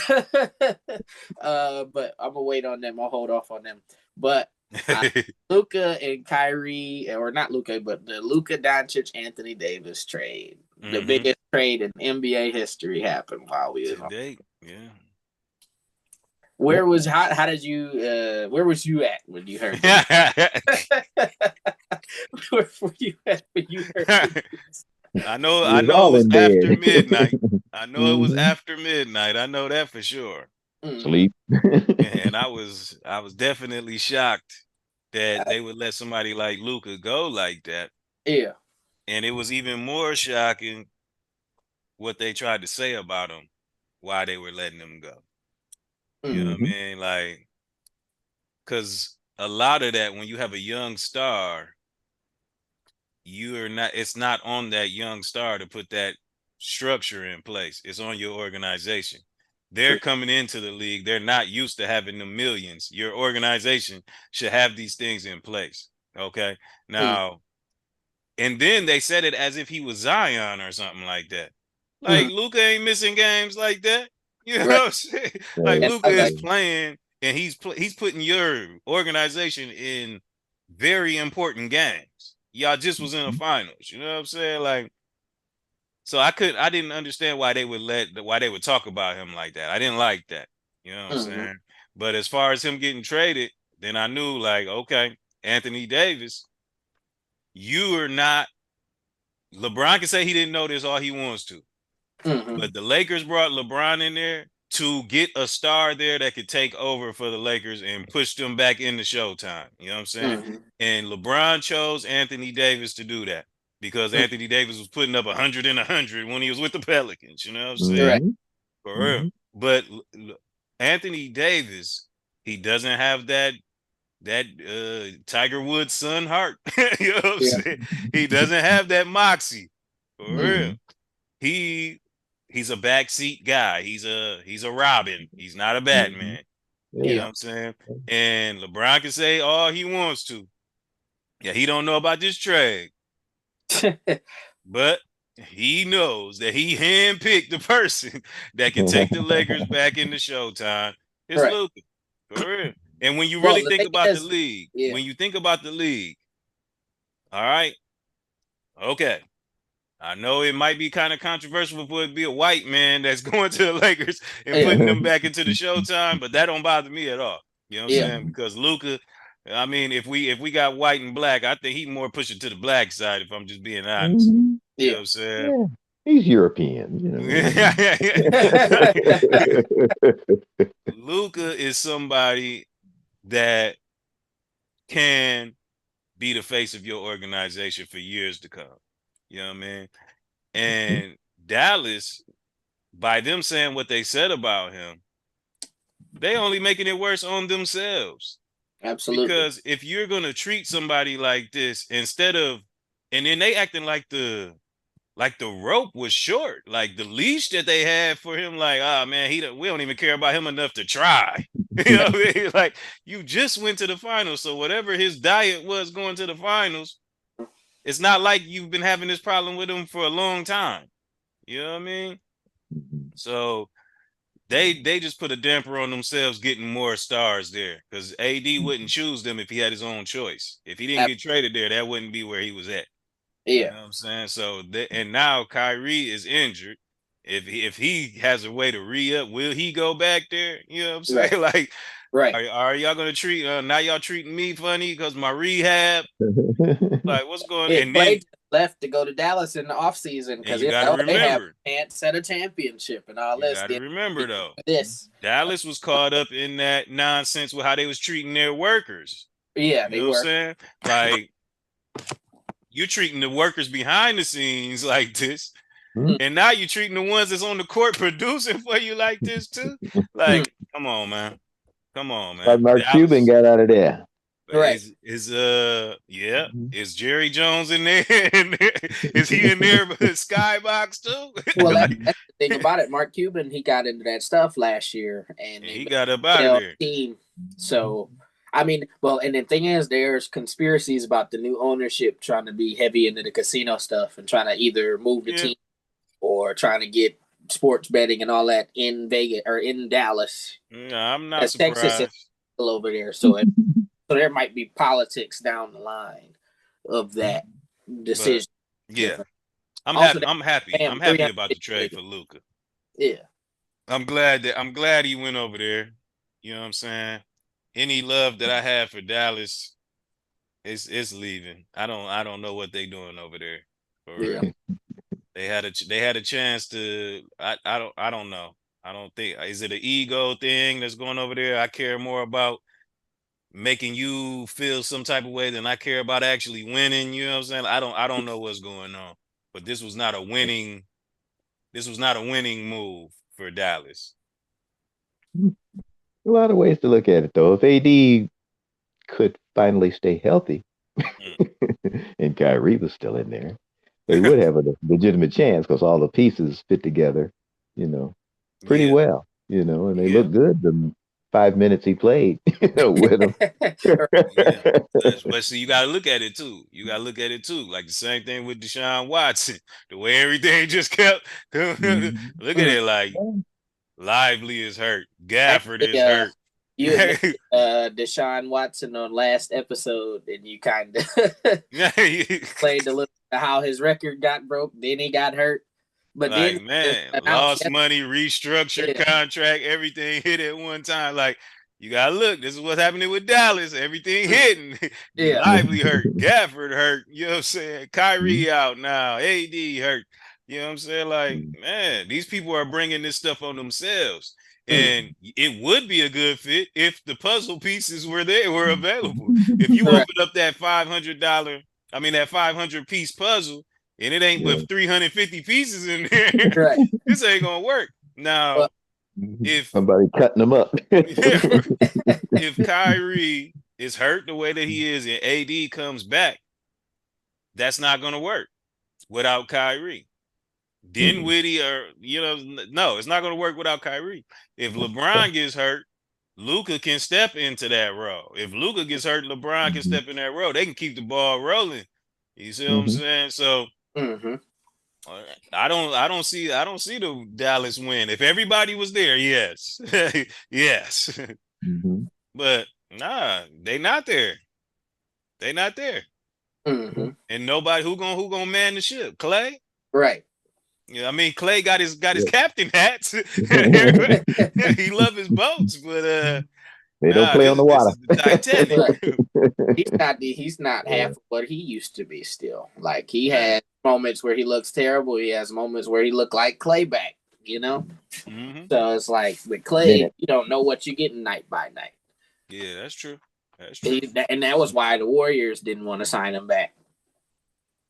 I'm going to wait on them. I'll hold off on them. But Luka and Kyrie, or not Luka, but the Luka Doncic Anthony Davis trade, the biggest trade in NBA history, happened while we were today. Where was where was you at when you heard that? Where were you at when you heard that? I know it was after midnight. I know it was after midnight. I know that for sure. Sleep. And I was definitely shocked that they would let somebody like Luka go like that. Yeah. And it was even more shocking what they tried to say about him, why they were letting him go. You know what I mean? Like, because a lot of that, when you have a young star, it's not on that young star to put that structure in place. It's on your organization. They're coming into the league. They're not used to having the millions. Your organization should have these things in place. Okay. Now, and then they said it as if he was Zion or something like that. Like Luka ain't missing games like that. You know what I'm saying? Like Luka is playing and he's putting your organization in very important games. Y'all just was in the finals. You know what I'm saying? Like, so I didn't understand why they would talk about him like that. I didn't like that. You know what I'm saying? But as far as him getting traded, then I knew, like, okay, Anthony Davis, you are not. LeBron can say he didn't know this all he wants to. But the Lakers brought LeBron in there to get a star there that could take over for the Lakers and push them back into Showtime. You know what I'm saying? And LeBron chose Anthony Davis to do that because Anthony Davis was putting up 100 and 100 when he was with the Pelicans. You know what I'm saying? For real. But Anthony Davis, he doesn't have that Tiger Woods son heart. You know what I'm saying? He doesn't have that moxie. For real. He's a backseat guy. He's a Robin. He's not a Batman. You know what I'm saying? And LeBron can say all he wants to. Yeah, he don't know about this trade. But he knows that he handpicked the person that can take the Lakers back into Showtime. It's Luka. For real. And when you really think about the league, all right, okay. I know it might be kind of controversial for it to be a white man that's going to the Lakers and putting them back into the Showtime, but that don't bother me at all. You know what I'm saying? Because Luka, I mean, if we got white and black, I think he more pushing to the black side, if I'm just being honest. You know what I'm saying? Yeah. He's European. You know. Luka is somebody that can be the face of your organization for years to come. You know what I mean? And Dallas, by them saying what they said about him, they only making it worse on themselves. Absolutely. Because if you're gonna treat somebody like this instead of, and then they acting like the rope was short, like the leash that they had for him, like, ah, man, we don't even care about him enough to try. You know what I mean? Like, you just went to the finals, so whatever his diet was going to the finals, it's not like you've been having this problem with him for a long time. You know what I mean? So they just put a damper on themselves getting more stars there, because AD wouldn't choose them if he had his own choice. If he didn't get traded there, that wouldn't be where he was at. Yeah. You know what I'm saying? So and now Kyrie is injured. If he has a way to re-up, will he go back there? You know what I'm saying? Right. Like, right. Are y'all gonna treat now y'all treating me funny because my rehab? Like, what's going on? And then left to go to Dallas in the offseason because you gotta remember, they have a chance at a championship and all this. You gotta remember though, this Dallas was caught up in that nonsense with how they was treating their workers. Yeah, you know what I'm saying? Like, you're treating the workers behind the scenes like this, and now you're treating the ones that's on the court producing for you like this too. Like, come on, man. Mark Cuban got out of there. Right. Is Jerry Jones in there? Is he in there with Skybox too? Well, that's the thing about it. Mark Cuban, he got into that stuff last year, and he got up out of there. Team. So, I mean, well, and the thing is, there's conspiracies about the new ownership trying to be heavy into the casino stuff and trying to either move the team or trying to get sports betting and all that in Vegas or in Dallas. Yeah, I'm not surprised. Texas is still over there, so there might be politics down the line of that decision. But, yeah, I'm happy. I'm happy about the trade for Luka. Yeah, I'm glad he went over there. You know what I'm saying? Any love that I have for Dallas, it's leaving. I don't know what they doing over there. For real. They had a chance to. I don't know. I don't think, is it an ego thing that's going over there? I care more about making you feel some type of way than I care about actually winning. You know what I'm saying? I don't know what's going on, but this was not a winning move for Dallas. A lot of ways to look at it, though. If AD could finally stay healthy, and Kyrie was still in there, they would have a legitimate chance because all the pieces fit together, pretty well, and they look good the 5 minutes he played with them. But see, you got to look at it too. Like the same thing with Deshaun Watson, the way everything just kept. Look at it, like Lively is hurt, Gafford is hurt. You Deshaun Watson on last episode, and you kind of played a little how his record got broke. Then he got hurt, but like, then man, lost money, restructured contract, everything hit at one time. Like, you gotta look. This is what's happening with Dallas. Everything hitting. Lively hurt, Gafford hurt. You know what I'm saying? Kyrie out now. AD hurt. You know what I'm saying? Like, man, these people are bringing this stuff on themselves. And it would be a good fit if the puzzle pieces were available. If you open up that that 500 piece puzzle, and it ain't with 350 pieces in there, this ain't gonna work. Now, if somebody cutting them up, if Kyrie is hurt the way that he is and AD comes back, that's not gonna work without Kyrie. Dinwiddie no, it's not going to work without Kyrie. If LeBron gets hurt, Luka can step into that role. If Luka gets hurt, LeBron can step in that role. They can keep the ball rolling. You see what I'm saying? So I don't see the Dallas win. If everybody was there, yes. Yes. But nah, they not there. And nobody who gonna man the ship? Clay? Right. Yeah, I mean, Clay got his captain hats. He love his boats, but they don't play on the water. He's not half of what he used to be still. Like, he has moments where he looks terrible. He has moments where he look like Clay back, So it's like with Clay, you don't know what you're getting night by night. Yeah, that's true. And that was why the Warriors didn't want to sign him back.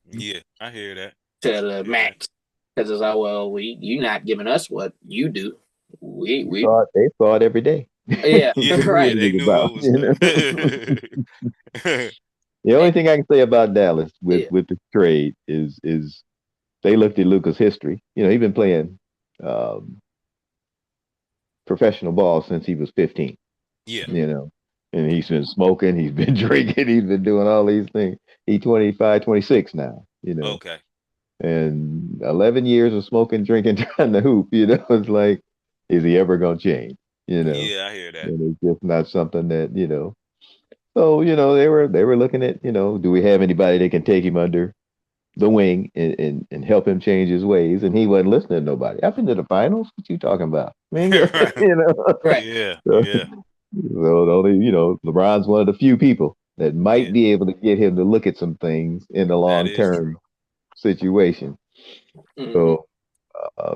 Yeah, I hear that. To the max. Because it's like, well, you not giving us what you do. We They saw it every day. yeah, Yeah, right. yeah, they knew About, what was you know? The only thing I can say about Dallas Yeah. with the trade is they looked at Luka's history. He's been playing um, professional ball since he was 15. yeah. And he's been smoking, he's been drinking, he's been doing all these things. He's 25, 26 now. Okay. And 11 years of smoking, drinking, trying to hoop. It's like, is he ever gonna change? Yeah, I hear that. And it's just not something that. So they were looking at, do we have anybody that can take him under the wing and help him change his ways? And he wasn't listening to nobody. I've been to the finals. What you talking about? Man, Right. Yeah, so, yeah, so the only, LeBron's one of the few people that might yeah. be able to get him to look at some things in the That long is term true. situation. Mhm. So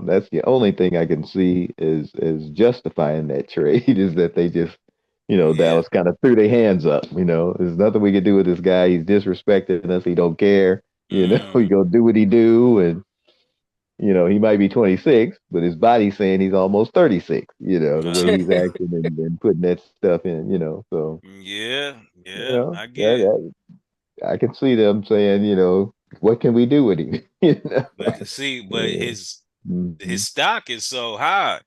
that's the only thing I can see is justifying that trade is that they just, Yeah. Dallas kind of threw their hands up. There's nothing we can do with this guy. He's disrespecting us. He don't care. He Mm. gonna do what he do, and he might be 26, but his body's saying he's almost 36. The way he's acting and putting that stuff in. So Yeah, you yeah, know I get it. that, I can see them saying, what can we do with him? But see, but Yeah. his Mhm. stock is so high.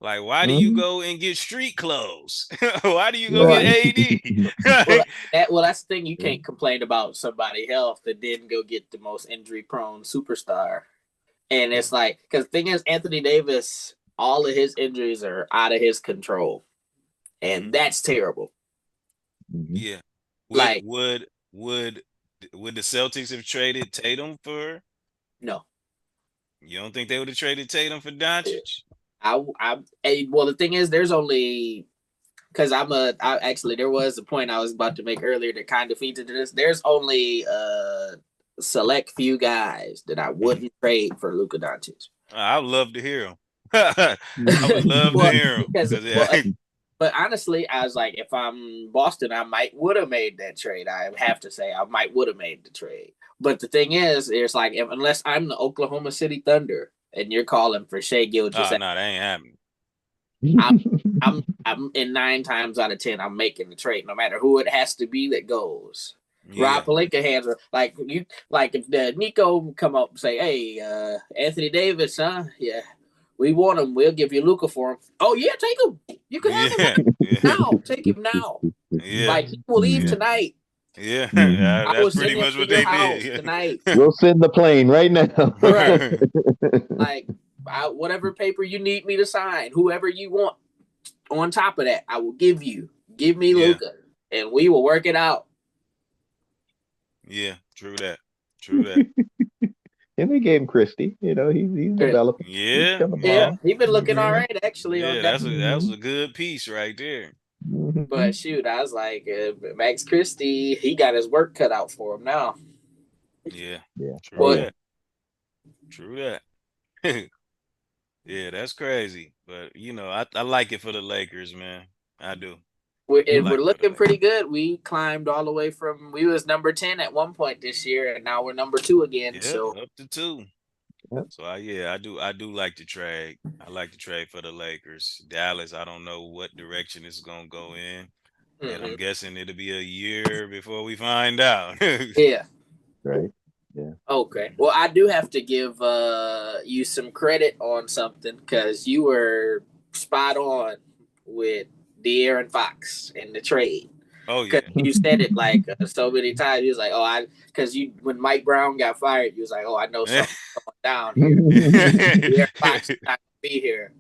Like, why do you Mhm. go and get street clothes? Why do you go get Well, Right. AD? well, that's the thing. You can't complain about somebody' health that didn't go get the most injury-prone superstar. And it's like, because the thing is, Anthony Davis, all of his injuries are out of his control, Mhm. and that's terrible. Mhm. Yeah. Would Like, would would would the Celtics have traded Tatum for? no, You don't think they would have traded Tatum for Doncic? well, the thing is, there's only because actually there was a point I was about to make earlier that kind of feeds into this. There's only a select few guys that I wouldn't trade for Luka Doncic. I would love to hear him. I would love to Well, hear him because because yeah. but honestly, I was like, if I'm Boston, I might would have made that trade. I have to say, I might would have made the trade. But the thing is, it's like unless I'm the Oklahoma City Thunder and you're calling for Shea Gilgeous, Oh no, that ain't happening. I'm I'm in 9 times out of 10, I'm making the trade, no matter who it has to be that goes. Yeah. Rob Pelinka hands are like you like if the Nico come up and say, "Hey, Anthony Davis, huh? Yeah, we want him. We'll give you Luca for him." Oh yeah, take him. You can have him Yeah. Yeah. now. Take him now. Yeah. Like he will leave Yeah. tonight. Yeah. Mhm. I That's will pretty send him much to what your they house did. tonight. We'll send the plane right now. Right. Like whatever paper you need me to sign, whoever you want. On top of that, I will give you. Give me Yeah. Luca, and we will work it out. Yeah. True that. True that. And they gave him Christie. He's developing. He's Yeah. coming Yeah, Yeah. along. he's been looking all Mhm. right actually on Yeah. that. That was Mhm. a good piece right there. But Mhm. shoot, I was like, Max Christie, he got his work cut out for him now. Yeah. Yeah. True Oh But yeah. that. True that. Yeah, that's crazy. But I like it for the Lakers, man. I do. I we're like it for the looking Lakers. pretty good. We climbed all the way from we was number 10 at one point this year, and now we're number 2 again. Yeah, So up to 2. Yep. So I do like to trade. I like to trade for the Lakers. Dallas, I don't know what direction it's gonna go in. And I'm mhm. guessing it'll be a year before we find out. Yeah. Right. Yeah. Okay. Well, I do have to give you some credit on something because you were spot on with De'Aaron Fox in the trade. Oh Because yeah. you said it like so many times. You was like, "Oh, because you when Mike Brown got fired, you was like, oh, I know something's going down here. De'Aaron Fox is not going to be here."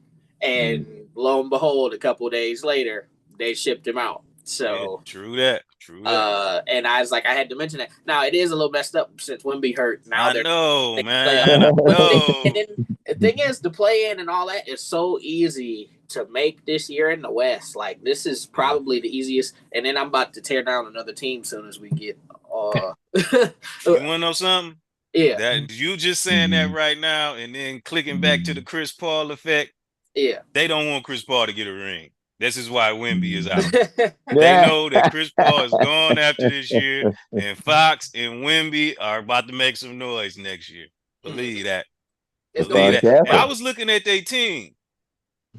And lo and behold, a couple days later, they shipped him out. Yeah, So true that. True that. and I was like, I had to mention that. Now it is a little messed up since Wimby hurt. Now I they're know, they play up. man. I But know. the thing is, the play in and all that is so easy to make this year in the West. Like this is Yeah. probably the easiest. And then I'm about to tear down another team soon as we get. You wanna know something? Yeah, That you just saying that right now and then clicking back to the Chris Paul effect. yeah. They don't want Chris Paul to get a ring. This is why Wimby is out. yeah, They know that Chris Paul is gone after this year, and Fox and Wimby are about to make some noise next year. Believe that. It's Believe gonna that. be And I was looking at their team.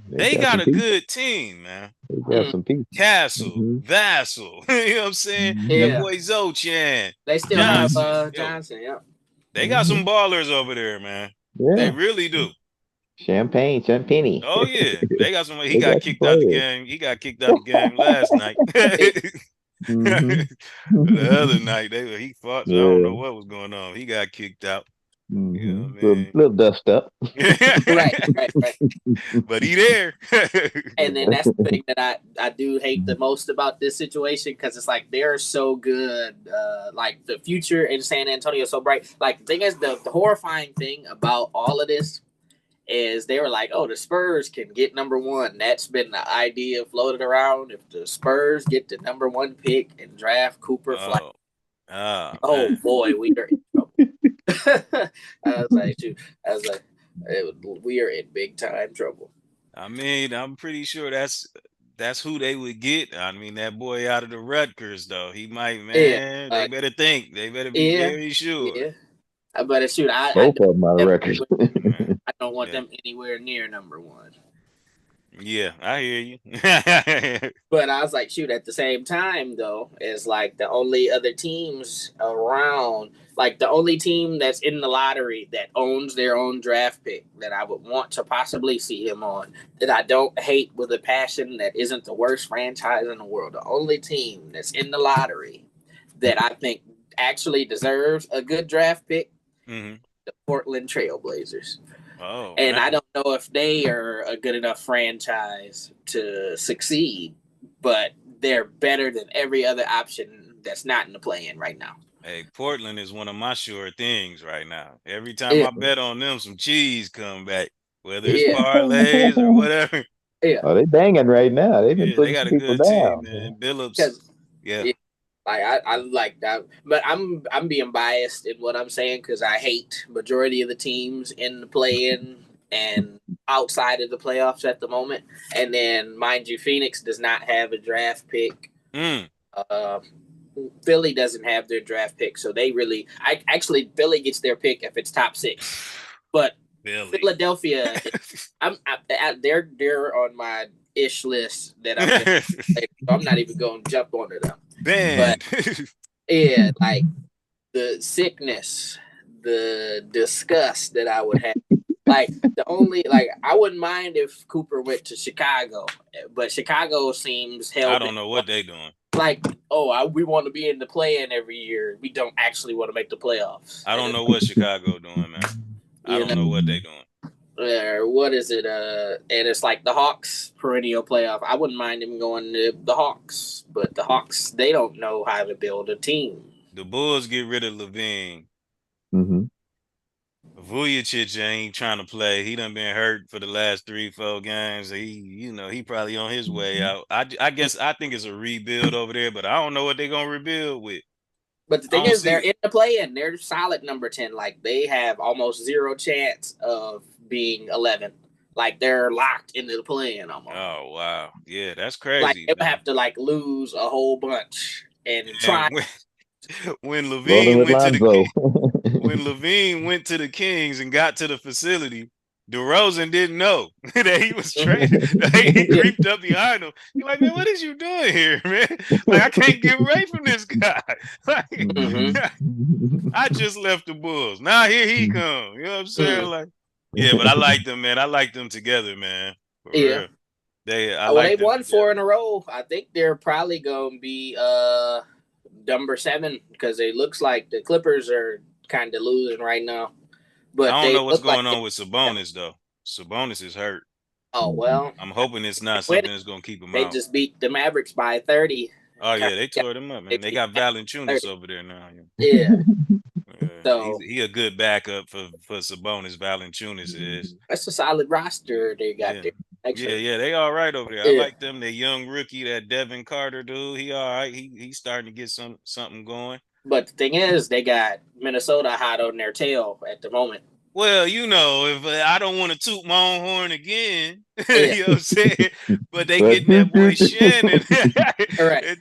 They got a good team, man. They got some people. Castle, Vassal, you know what I'm saying? That boy Zochan, They still Johnson. have Johnson, yeah. They got some ballers over there, man. Yeah. They really do. Champagne. Oh yeah, they got some. He They got got kicked out the game. He got kicked out the game last night. The other night, he fought. So I don't know what was going on. He got kicked out. You know what I mean? Little dust up. right. But he there. And then that's the thing that I do hate the most about this situation, because it's like they're so good. Like the future in San Antonio is so bright. Like the thing is, the horrifying thing about all of this is they were like, oh, the Spurs can get number one. That's been the idea floated around. If the Spurs get the number one pick and draft Cooper Flag, oh boy, we are in trouble. I was like, we are in big time trouble. I mean, I'm pretty sure that's who they would get. I mean, that boy out of the Rutgers, though, he might, man. They better think. They better be very sure. Yeah. But shoot, both of them out of records. I don't want them anywhere near number one. Yeah, I hear you. But I was like, shoot, at the same time, though, is like the only other teams around, like the only team that's in the lottery that owns their own draft pick that I would want to possibly see him on, that I don't hate with a passion, that isn't the worst franchise in the world. The only team that's in the lottery that I think actually deserves a good draft pick, the Portland Trailblazers. Oh, and I don't know if they are a good enough franchise to succeed, but they're better than every other option that's not in the play-in right now. Hey, Portland is one of my sure things right now. Every time I bet on them, some cheese come back, whether it's parlays or whatever. Yeah. Oh, they banging right now. They've been putting they got a people good down. team, man. Billups. Like I like that, but I'm being biased in what I'm saying, because I hate majority of the teams in the play-in and outside of the playoffs at the moment. And then, mind you, Phoenix does not have a draft pick. Philly doesn't have their draft pick, so they really. Philly gets their pick if it's top 6, but Philadelphia, they're on my ish list that I'm not even going to jump onto them. But like the sickness, the disgust that I would have. Like I wouldn't mind if Cooper went to Chicago, but Chicago seems held. I don't know what they're doing. Like, we want to be in the play-in every year. We don't actually want to make the playoffs. I don't know what Chicago doing, man. I don't know what they're doing. What is it? And it's like the Hawks perennial playoff. I wouldn't mind him going to the Hawks, but the Hawks, they don't know how to build a team. The Bulls get rid of Levine. Vujacic ain't trying to play. He done been hurt for the last 3-4 games. He probably on his way out. I think it's a rebuild over there, but I don't know what they're gonna rebuild with. But the thing is, they're in the play-in. They're solid number 10. Like, they have almost zero chance of being 11. Like, they're locked into the play-in almost. Oh, wow. Yeah, that's crazy. Like, they would have to, like, lose a whole bunch and try. When Levine went to the Kings and got to the facility, DeRozan didn't know that he was traded. He creeped up behind him. He's like, man, what is you doing here, man? Like, I can't get away from this guy. Like, I just left the Bulls. Now here he comes. You know what I'm saying? Like, yeah, but I like them, man. I like them together, man. For real. They won 4 in a row. I think they're probably gonna be number 7, because it looks like the Clippers are kind of losing right now. But I don't know what's going on with Sabonis, though. Sabonis is hurt. Oh, well. I'm hoping it's not something that's going to keep him out. They just beat the Mavericks by 30. Oh, yeah, they tore them up, man. They got Valanciunas over there now. Yeah. So he a good backup for Sabonis. Valanciunas is. That's a solid roster they got there. Yeah, they all right over there. I like them. That young rookie, that Devin Carter dude, he all right. He's starting to get something going. But the thing is, they got Minnesota hot on their tail at the moment. Well, if I don't want to toot my own horn again, you know what I'm saying? But they getting that boy Shannon. Right.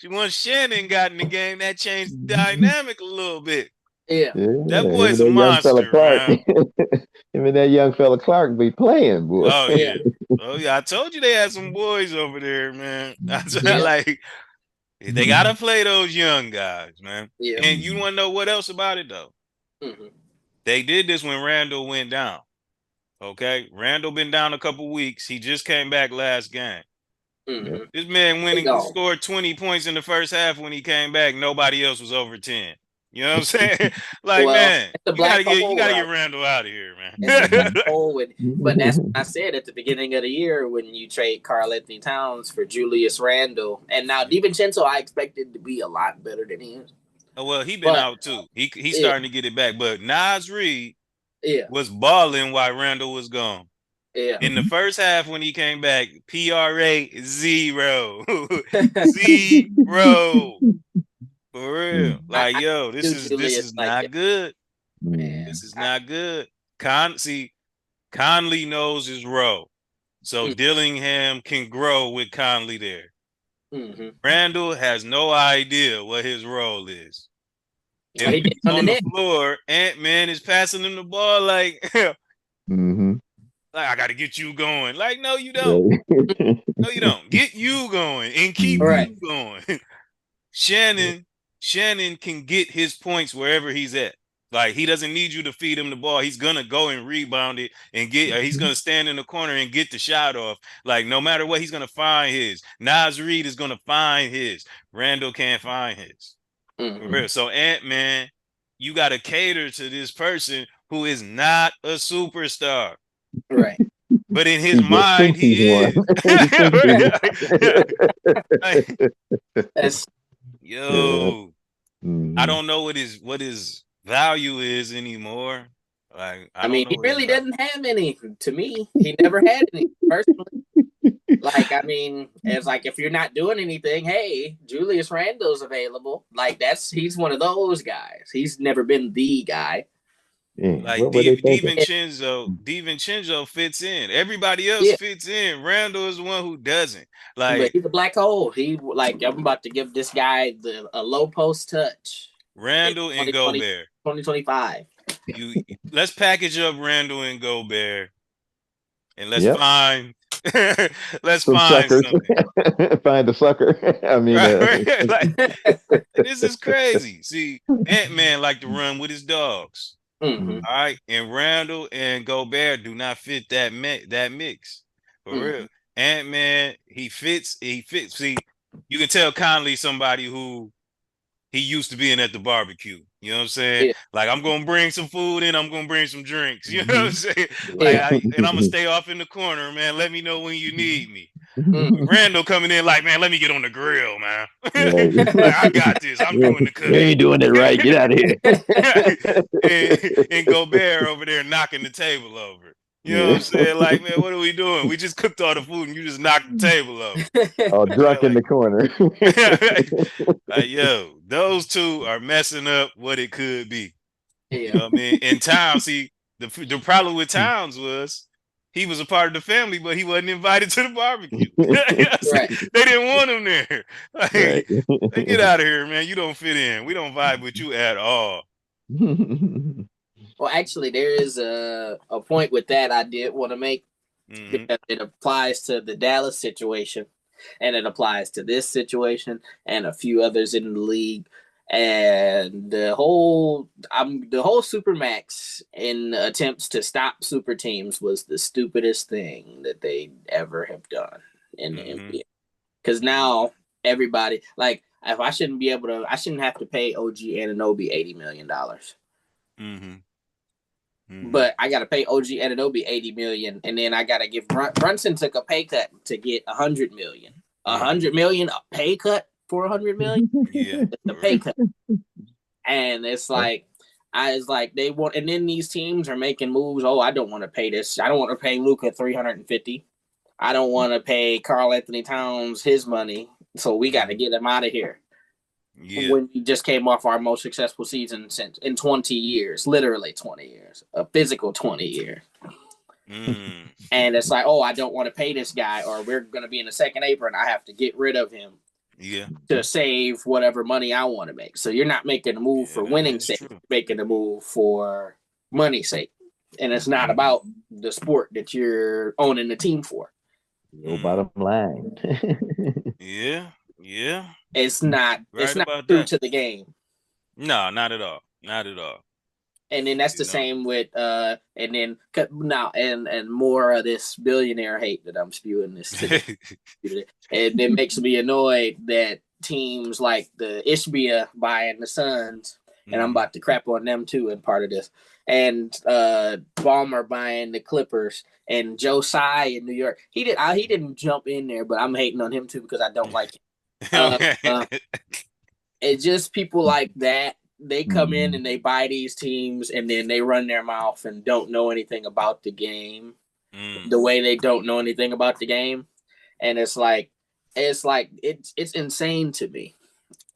Once Shannon got in the game, that changed the dynamic a little bit. Yeah. That him boy's and a that young fella monster, Clark. man. Him and that young fella Clark be playing, boy. Oh Yeah. yeah. Oh yeah. I told you they had some boys over there, man. Yeah. Like they gotta play those young guys, man. Yeah. And you want to know what else about it though? Mm-hmm. They did this when Randall went down. Okay, Randall been down a couple weeks. He just came back last game. Mm-hmm. This man went and Go. scored 20 points in the first half. When he came back, nobody else was over 10. You know what I'm saying? Like, Well, man, it's the you gotta black hole, get right? Randall out of here, man. It's the black hole but that's what I said at the beginning of the year when you trade Karl Anthony Towns for Julius Randle. And now DiVincenzo I expected to be a lot better than he is. Oh, well, he been out too. He's starting to get it back. But Nas Reed was balling while Randall was gone. Yeah. In the first half when he came back, PRA 0. 0. For real. Like, yo, this is not good. Man. This is not good. Conley knows his role. So Dillingham can grow with Conley there. Mm-hmm. Randall has no idea what his role is. And when he's on the floor, Ant-Man is passing him the ball like, like I got to get you going. Like, no, you don't. No, you don't. Get you going and keep you going. Shannon can get his points wherever he's at. Like, he doesn't need you to feed him the ball. He's gonna go and rebound it and he's gonna stand in the corner and get the shot off. Like, no matter what, he's gonna find his. Nas Reed is gonna find his. Randall can't find his. For real. So Ant-Man, you gotta cater to this person who is not a superstar. Right. But in his mind, he is. Yo, I don't know what his value is anymore. Like, I mean, he really doesn't have any. To me, he never had any personally. Like, I mean, it's like if you're not doing anything, hey, Julius Randle's available. Like, he's one of those guys. He's never been the guy. Like DiVincenzo fits in. Everybody else fits in. Randall is the one who doesn't. Like, but he's a black hole. I'm about to give this guy a low post touch. Randall and Gobert. 2025. Let's package up Randall and Gobert, and let's find something. Find the sucker. I mean, like, this is crazy. See, Ant-Man like to run with his dogs. Mm-hmm. All right, and Randall and Gobert do not fit that mix for real. Ant-Man, he fits. See, you can tell Conley somebody who he used to being at the barbecue. You know what I'm saying? Like, I'm gonna bring some food in. I'm gonna bring some drinks. You know what I'm saying? Like, and I'm gonna stay off in the corner, man. Let me know when you need me. Randall coming in like, man, let me get on the grill, man. Like, I got this. I'm doing the cooking. You ain't doing it right. Get out of here. and Gobert over there knocking the table over. You know what I'm saying? Like, man, what are we doing? We just cooked all the food and you just knocked the table over. All drunk in the corner. Like, yo, those two are messing up what it could be. You know what I mean? And Towns, see, the problem with Towns was he was a part of the family, but he wasn't invited to the barbecue. They didn't want him there. Like, hey, get out of here, man. You don't fit in. We don't vibe with you at all. Well, actually, there is a point with that I did want to make. Because it applies to the Dallas situation, and it applies to this situation and a few others in the league. And the whole Supermax in attempts to stop super teams was the stupidest thing that they ever have done in the NBA. Because now everybody, like, if I shouldn't have to pay OG Anunoby $80 million. But I got to pay OG Anunoby $80 million, and then I got to give Brunson took a pay cut to get $100 million. $100 million, a pay cut for $100 million. Yeah, it's a pay cut, and it's like they want, and then these teams are making moves. Oh, I don't want to pay this. I don't want to pay Luka $350. I don't want to pay Karl Anthony Towns his money. So we got to get him out of here. Yeah. When we just came off our most successful season in 20 years, literally 20 years, a physical 20 years. And it's like, oh, I don't want to pay this guy, or we're going to be in the second apron. I have to get rid of him. to save whatever money I want to make. So you're not making a move for winning sake, you're making a move for money sake. And it's not about the sport that you're owning the team for. No bottom line. Yeah. It's not true to the game. No, not at all. Not at all. And then that's the same with and more of this billionaire hate that I'm spewing this today. And it makes me annoyed that teams like the Ishbia buying the Suns, and I'm about to crap on them too in part of this, and Ballmer buying the Clippers, and Joe Tsai in New York. He didn't jump in there, but I'm hating on him too because I don't like him. It's just people like that. They come in and they buy these teams, and then they run their mouth and don't know anything about the game. The way they don't know anything about the game, and it's insane to me.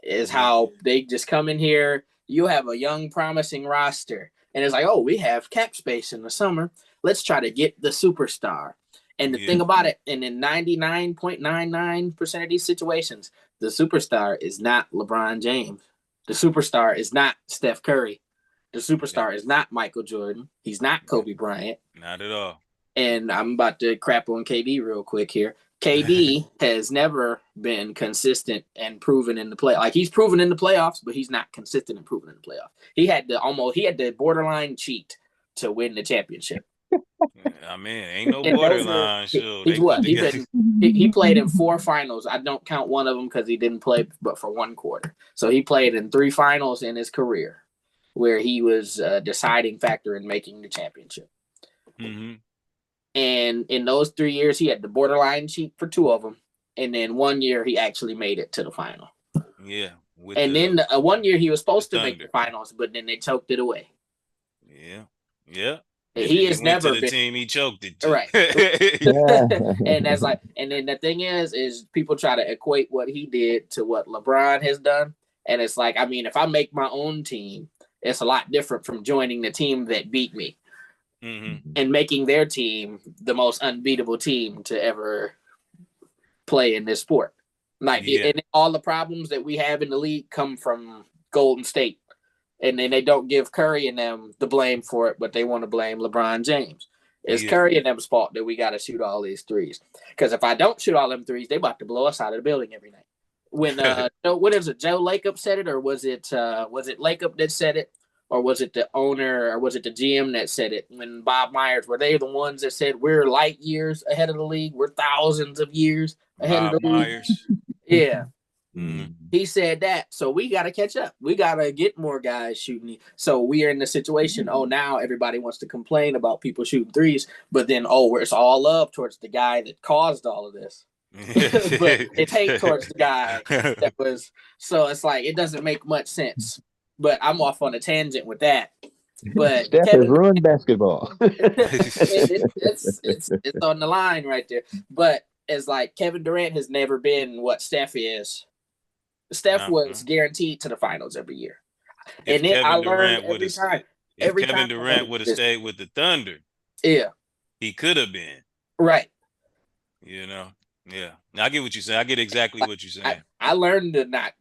Is how they just come in here. You have a young, promising roster, and it's like, oh, we have cap space in the summer. Let's try to get the superstar. And the thing about it, and in 99.99% of these situations, the superstar is not LeBron James. The superstar is not Steph Curry. The superstar is not Michael Jordan. He's not Kobe Bryant. Not at all. And I'm about to crap on KD real quick here. KD has never been consistent and proven in the play. Like, he's proven in the playoffs, but he's not consistent and proven in the playoffs. He had to borderline cheat to win the championship. I mean, ain't no borderline. He played in 4 finals. I don't count one of them because he didn't play but for 1 quarter. So he played in 3 finals in his career where he was a deciding factor in making the championship. And in those 3 years, he had the borderline cheat for 2 of them. And then 1 year, he actually made it to the final. Yeah. And then 1 year, he was supposed to make the finals, but then they choked it away. Yeah. He has never been the team he choked it to. Right. And that's like, and then the thing is people try to equate what he did to what LeBron has done. And it's like, I mean, if I make my own team, it's a lot different from joining the team that beat me and making their team the most unbeatable team to ever play in this sport. Like, and all the problems that we have in the league come from Golden State. And then they don't give Curry and them the blame for it, but they want to blame LeBron James. It's Curry and them's fault that we got to shoot all these threes. Because if I don't shoot all them threes, they about to blow us out of the building every night. When what is it? Joe Lacob said it, or was it Lacob that said it, or was it the owner, or was it the GM that said it? When Bob Myers, were they the ones that said we're light years ahead of the league? We're thousands of years ahead of the league. Yeah. He said that, so we got to catch up. We got to get more guys shooting. So we are in the situation, now everybody wants to complain about people shooting threes, but then, it's all love towards the guy that caused all of this. But it's hate towards the guy that was, so it's like, it doesn't make much sense. But I'm off on a tangent with that. But Steph has ruined basketball. it's on the line right there. But it's like Kevin Durant has never been what Steph is. Steph was guaranteed to the finals every year. And then I learned every time. If Kevin Durant would have stayed with the Thunder, he could have been. Right. Yeah. Now, I get what you're saying. I get exactly what you're saying. I learned to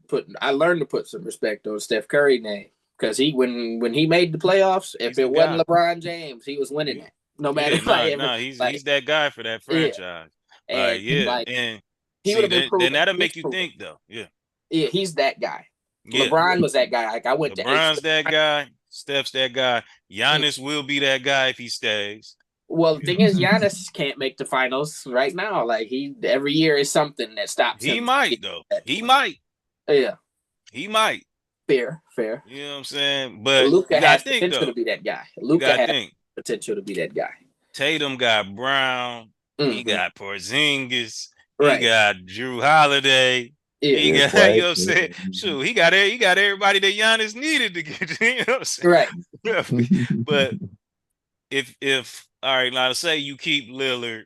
put some respect on Steph Curry's name. Because when he made the playoffs, if it wasn't LeBron James, he was winning that. No matter what. He's that guy for that franchise. And he would have been proven. Then that'll make you think, though. Yeah, he's that guy. LeBron was that guy. Like, I went LeBron's that guy. Steph's that guy. Giannis will be that guy if he stays. Well, the thing is, Giannis can't make the finals right now. Like, every year is something that stops him. He might, though. He might. Yeah. He might. Fair. You know what I'm saying? But Luka has potential to be that guy. Luka has potential to be that guy. Tatum got Brown. He got Porzingis. He got Drew Holiday. He got, you know what I'm saying? Shoot, he got everybody that Giannis needed to get, you know what I'm saying? Right. But if all right, now say you keep Lillard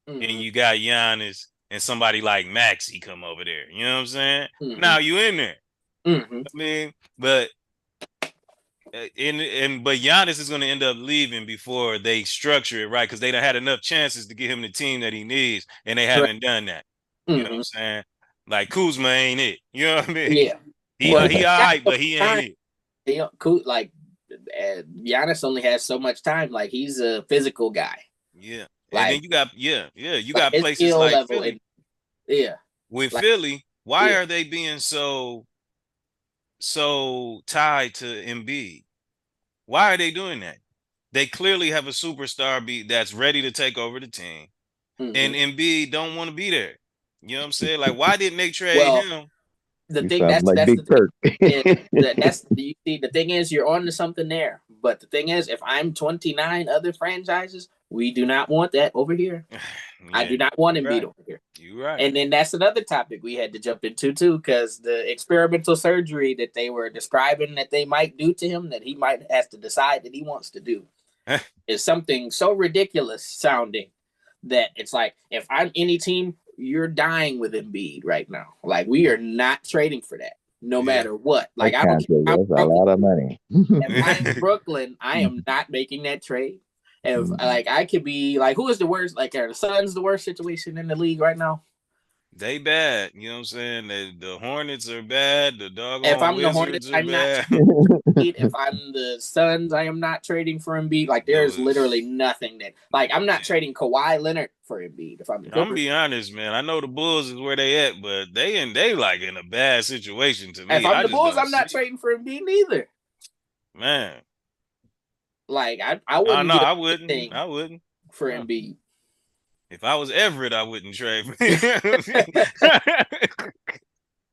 and you got Giannis and somebody like Maxey come over there, you know what I'm saying? Now you in there. I mean, but Giannis is going to end up leaving before they structure it right, because they done had enough chances to get him the team that he needs, and they haven't done that. You know what I'm saying? Like Kuzma ain't it. You know what I mean? Yeah. He all right, but he ain't it. Like Giannis only has so much time. Like he's a physical guy. Yeah. Like, and then you got you like got his places skill like level Philly. With like, Philly, why are they being so tied to Embiid? Why are they doing that? They clearly have a superstar that's ready to take over the team. And Embiid don't want to be there. You know what I'm saying? Like, why didn't they trade him? The thing that's Big the thing is you see the thing is you're on to something there. But the thing is, if I'm 29 other franchises, we do not want that over here. Yeah, I do not want Embiid over here. You're right. And then that's another topic we had to jump into too, because the experimental surgery that they were describing that they might do to him, that he might have to decide that he wants to do, is something so ridiculous sounding that it's like, if I'm any team, you're dying with Embiid right now. Like, we are not trading for that, no matter what. Like, I don't care. That's a lot of money. If I'm Brooklyn, I am not making that trade. If like I could be like, who is the worst? Like, are the Suns the worst situation in the league right now? They bad. You know what I'm saying? The Hornets are bad. The doggone if I'm Wizards the Hornets, are I'm bad. not. If I'm the Suns, I am not trading for Embiid. Like, there's literally nothing that. Like, I'm not trading Kawhi Leonard for Embiid. If I'm the Clippers. I'm gonna be honest, man. I know the Bulls is where they at, but they like in a bad situation to me. If I'm the Bulls, I'm not trading for Embiid neither. Man, like I wouldn't. I wouldn't for Embiid. If I was Everett, I wouldn't trade.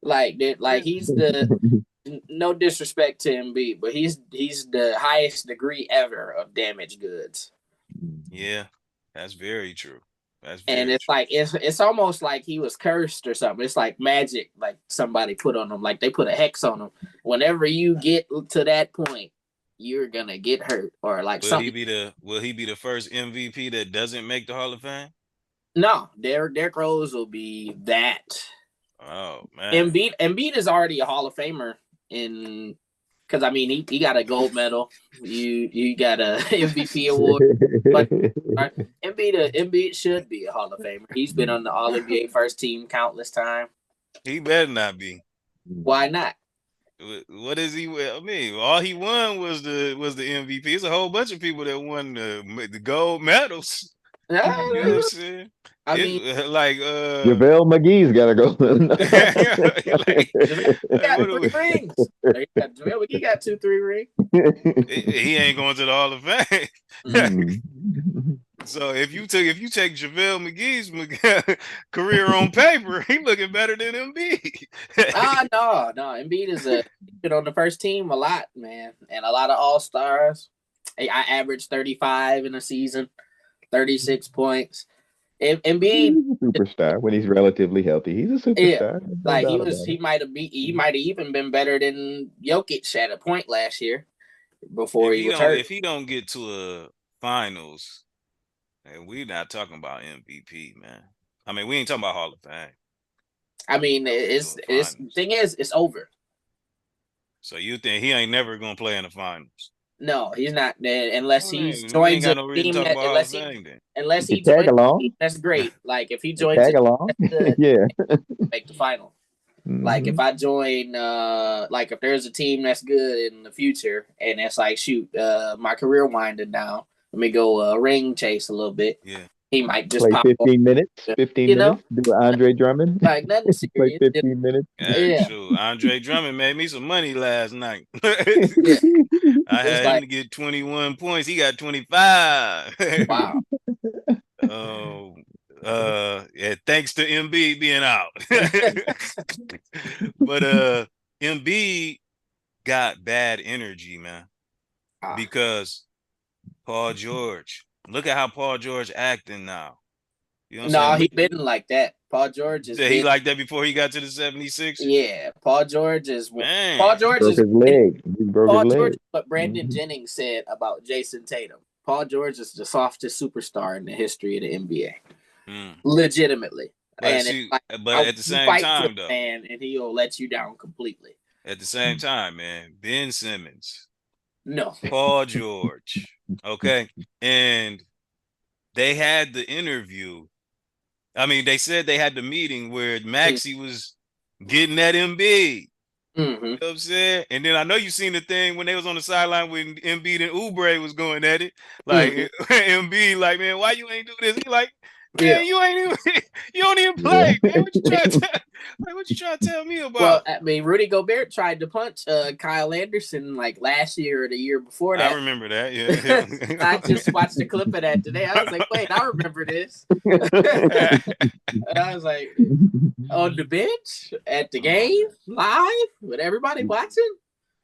like he's the. No disrespect to Embiid, but he's the highest degree ever of damaged goods. Yeah, that's very true. And it's true. Like it's almost like he was cursed or something. It's like magic, like somebody put on him, like they put a hex on him. Whenever you get to that point, you're gonna get hurt or like something. Will he be the first MVP that doesn't make the Hall of Fame? No, Derrick Rose will be that. Oh man, Embiid is already a Hall of Famer because I mean he got a gold medal. You got a MVP award. But Embiid should be a Hall of Famer. He's been on the All NBA first team countless times. He better not be. Why not? What is he? I mean, all he won was the MVP. It's a whole bunch of people that won the gold medals. You know what I'm saying? I mean, like JaVale McGee's got to go. got 3 rings. JaVale McGee got 2-3 rings. He ain't going to the Hall of Fame. So if you take JaVale McGee's career on paper, he looking better than Embiid. No. Embiid is been on the first team a lot, man, and a lot of all-stars. I averaged 35 in a season, 36 points. Embiid, he's a superstar when he's relatively healthy. He's a superstar. Yeah, like he might have even been better than Jokic at a point last year before he was hurt. If he don't get to a finals, and we're not talking about MVP, man. I mean, we ain't talking about Hall of Fame. I mean, thing is, it's over. So you think he ain't never gonna play in the finals? No, he's not. Unless he joins a team unless he tag along. That's great. Like if he joins tag along, yeah, make the final. Like if I join, like if there's a team that's good in the future, and it's like, shoot, my career winding down. Let me go ring chase a little bit. Yeah. He might just play pop 15 minutes. 15 minutes. Do Andre Drummond. Like nothing serious. Play 15 minutes. Yeah, sure. Andre Drummond made me some money last night. Yeah. I had him to get 21 points. He got 25. Wow. Yeah, thanks to Embiid being out. But Embiid got bad energy, man. Because Paul George. Look at how Paul George acting now. You know what I'm saying? He been like that. Paul George is. He like that before he got to the 76. Yeah, Paul George is. Man. Paul George broke his leg. He broke Paul his George. leg. What Brandon Jennings said about Jason Tatum. Paul George is the softest superstar in the history of the NBA. Legitimately. But at the same time, though, and he'll let you down completely. At the same time, man, Ben Simmons. No. Paul George. Okay. And they had the interview. I mean, they said they had the meeting where Maxey was getting that Embiid. Mm-hmm. You know what I'm saying? And then I know you seen the thing when they was on the sideline when Embiid and Oubre was going at it. Like Embiid, like, man, why you ain't do this? He like, man, you ain't even you don't even play, man. What you trying to tell? Like, what you trying to tell me about? Well, I mean, Rudy Gobert tried to punch Kyle Anderson like last year or the year before that. I remember that. Yeah. I just watched the clip of that today. I was like, wait, I remember this. And I was like, on the bench at the game live with everybody watching.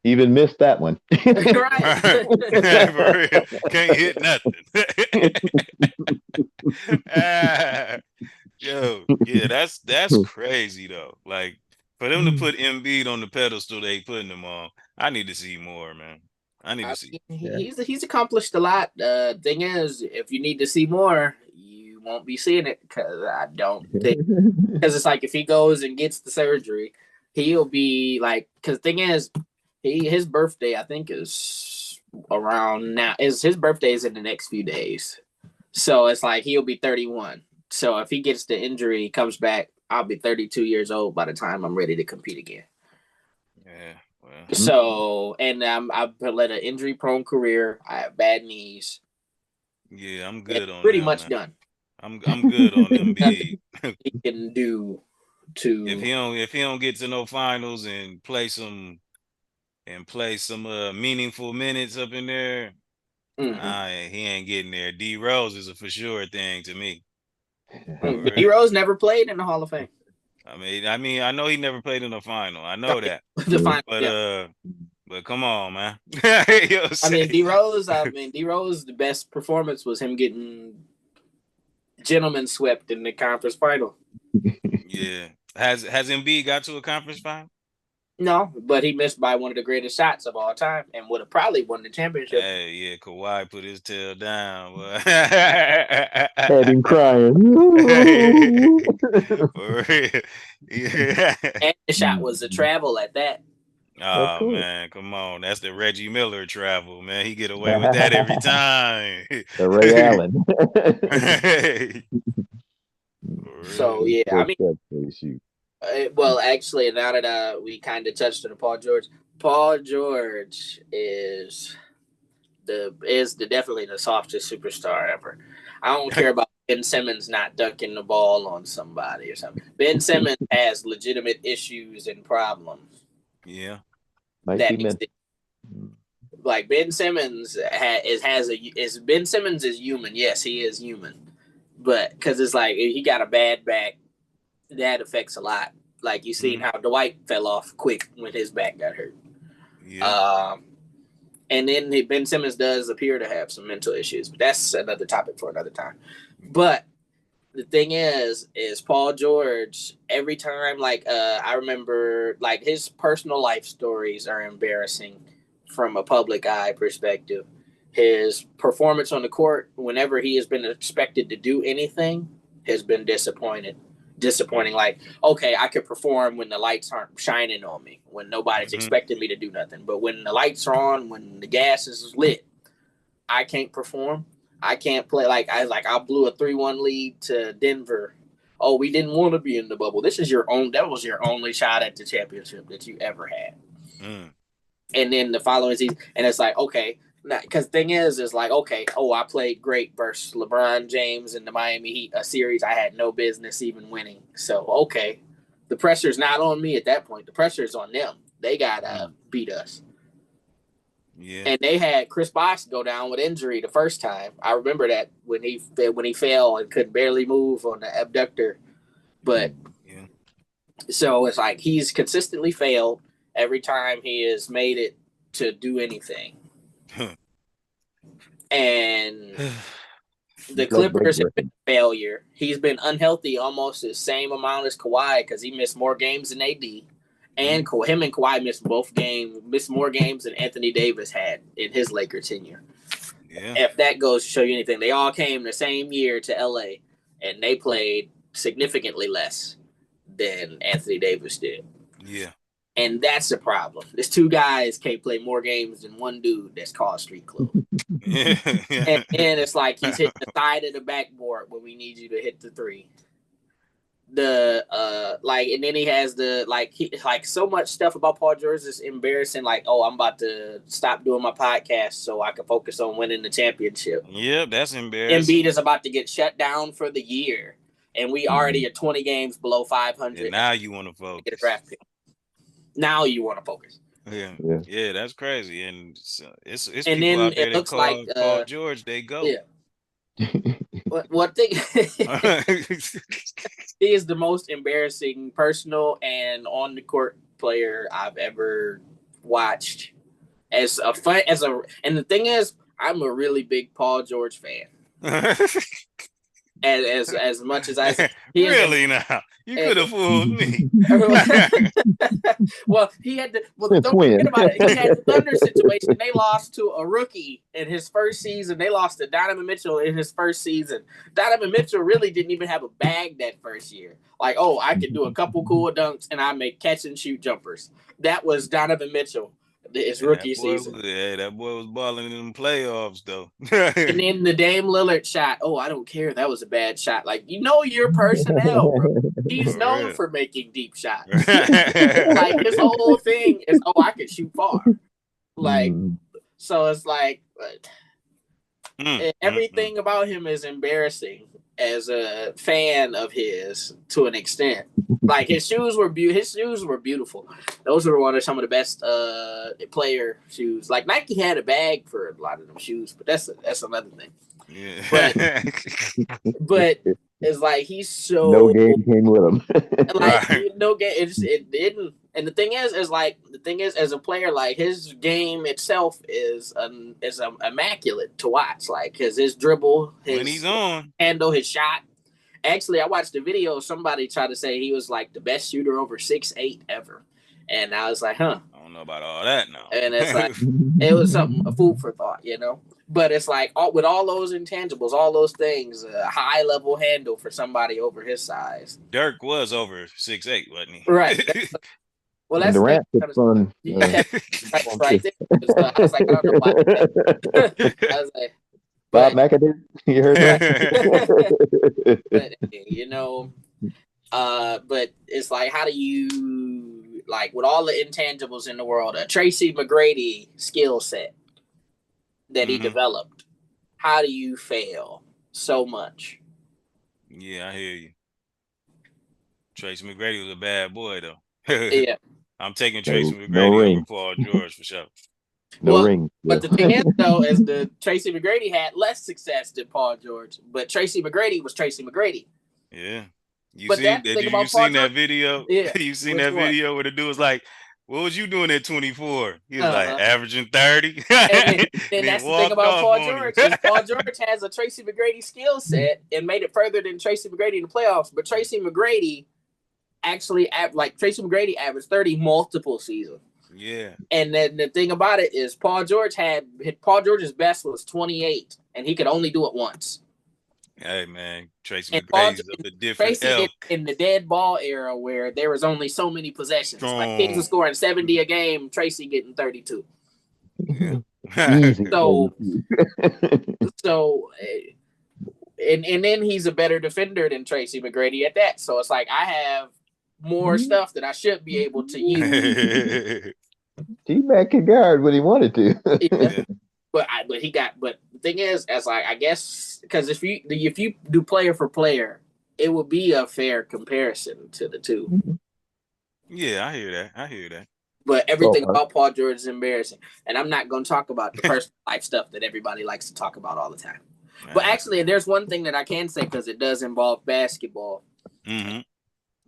Even missed that one. Right. For real. Can't hit nothing. Yo, yeah, that's crazy though. Like for them to put Embiid on the pedestal they putting him on, I need to see more, man. I need to see. He's accomplished a lot. Thing is, if you need to see more, you won't be seeing it because I don't think because it's like if he goes and gets the surgery, he'll be like because thing is, his birthday I think is around now. His birthday is in the next few days, so it's like he'll be 31. So if he gets the injury, comes back, I'll be 32 years old by the time I'm ready to compete again. Yeah. Well. So, and I've led an injury-prone career. I have bad knees. Yeah, I'm good on pretty them, much man. done. I'm good on Embiid. He can do to if he don't get to no finals and play some meaningful minutes up in there, he ain't getting there. D Rose is a for sure thing to me. D Rose never played in the Hall of Fame. I mean, I know he never played in the final. I know that. The final, but come on, man. I mean, D Rose. The best performance was him getting gentleman swept in the conference final. Yeah, has Embiid got to a conference final? No, but he missed by one of the greatest shots of all time and would have probably won the championship. Hey, yeah, Kawhi put his tail down. Had him crying. Yeah. And the shot was a travel at that. Oh, man, come on. That's the Reggie Miller travel, man. He get away with that every time. The Ray Allen. So, yeah, I mean, well, actually, now that we kind of touched on Paul George is definitely the softest superstar ever. I don't care about Ben Simmons not dunking the ball on somebody or something. Ben Simmons has legitimate issues and problems. Yeah, like Ben Simmons Ben Simmons is human. Yes, he is human, but because it's like he got a bad back. That affects a lot. Like you seen how Dwight fell off quick when his back got hurt. Yeah. And then Ben Simmons does appear to have some mental issues, but that's another topic for another time. But the thing is Paul George, every time, like I remember, like his personal life stories are embarrassing from a public eye perspective. His performance on the court, whenever he has been expected to do anything, has been disappointing. Like, okay, I could perform when the lights aren't shining on me, when nobody's expecting me to do nothing. But when the lights are on, when the gas is lit, I can't perform. I can't play. I blew a 3-1 lead to Denver. Oh, we didn't want to be in the bubble. That was your only shot at the championship that you ever had. And then the following season, and it's like, okay, because thing is like, okay, I played great versus LeBron James in the Miami Heat, a series I had no business even winning. So, okay, the pressure's not on me at that point. The pressure's on them. They got to beat us. Yeah. And they had Chris Bosh go down with injury the first time. I remember that when he fell and could barely move on the abductor. But so it's like he's consistently failed every time he has made it to do anything. And the Clippers have been a failure. He's been unhealthy almost the same amount as Kawhi because he missed more games than AD. And him and Kawhi missed more games than Anthony Davis had in his Laker tenure. Yeah. If that goes to show you anything, they all came the same year to LA and they played significantly less than Anthony Davis did. Yeah. And that's the problem. These two guys can't play more games than one dude that's called street clothes. And it's like he's hitting the side of the backboard when we need you to hit the three. and then he has so much stuff about Paul George is embarrassing. Like, oh, I'm about to stop doing my podcast so I can focus on winning the championship. Yeah, that's embarrassing. Embiid is about to get shut down for the year, and we already are 20 games below 500. And now you want to focus. Get a draft pick. Now you want to focus. Yeah, that's crazy. And it's and people then out there it looks that call like Paul George. They go. Yeah. What thing? He is the most embarrassing personal and on the court player I've ever watched. And the thing is, I'm a really big Paul George fan. As much as I really now, you could have fooled me. Well, he had to. Well, don't forget about it. He had the Thunder situation. They lost to a rookie in his first season. They lost to Donovan Mitchell in his first season. Donovan Mitchell really didn't even have a bag that first year. Like, oh, I could do a couple cool dunks and I make catch and shoot jumpers. That was Donovan Mitchell. His rookie season. That boy was balling in them playoffs, though. And then the Dame Lillard shot. Oh, I don't care. That was a bad shot. Like, your personnel, bro. He's known for making deep shots. Like, his whole thing is, oh, I can shoot far. Like, so it's like, everything about him is embarrassing as a fan of his to an extent. Like, his shoes were beautiful. Those were some of the best player shoes. Like, Nike had a bag for a lot of them shoes, but that's another thing. Yeah. But it's like he's so no game came with him. Like no game, it didn't. And the thing is as a player, like his game itself is immaculate to watch. Like his dribble, when he's on handle, his shot. Actually, I watched a video. Somebody tried to say he was like the best shooter over 6'8" ever, and I was like, huh. I don't know about all that now. And it's like it was a food for thought, But it's like with all those intangibles, all those things, a high level handle for somebody over his size. Dirk was over 6'8", wasn't he? Right. Well, that's Durant was on. Right there. I was like, I don't know why. I was like, Bob McAdoo, you heard that? But it's like, how do you, like, with all the intangibles in the world, a Tracy McGrady skill set that he developed, how do you fail so much? Yeah, I hear you. Tracy McGrady was a bad boy, though. Yeah. I'm taking Tracy McGrady over Paul George for sure. Ring. But the thing is, though, is the Tracy McGrady had less success than Paul George, but Tracy McGrady was Tracy McGrady. Yeah. You seen that video? Yeah. You seen that video where the dude was like, what was you doing at 24? He was like, averaging 30. And that's the thing about Paul George. Paul George has a Tracy McGrady skill set and made it further than Tracy McGrady in the playoffs. But Tracy McGrady Tracy McGrady averaged 30 multiple seasons. Yeah. And then the thing about it is Paul George's best was 28, and he could only do it once. Hey, man, Tracy McGrady's of a different ilk. In the dead ball era where there was only so many possessions. Like Kings were scoring 70 a game, Tracy getting 32. Yeah. And then he's a better defender than Tracy McGrady at that. So it's like I have more stuff that I should be able to use. T-Mac can guard when he wanted to. Yeah. But the thing is, as I guess, because if you do player for player, it would be a fair comparison to the two. Yeah, I hear that. But everything about Paul George is embarrassing, and I'm not going to talk about the personal life stuff that everybody likes to talk about all the time. But actually, there's one thing that I can say because it does involve basketball. Mm-hmm.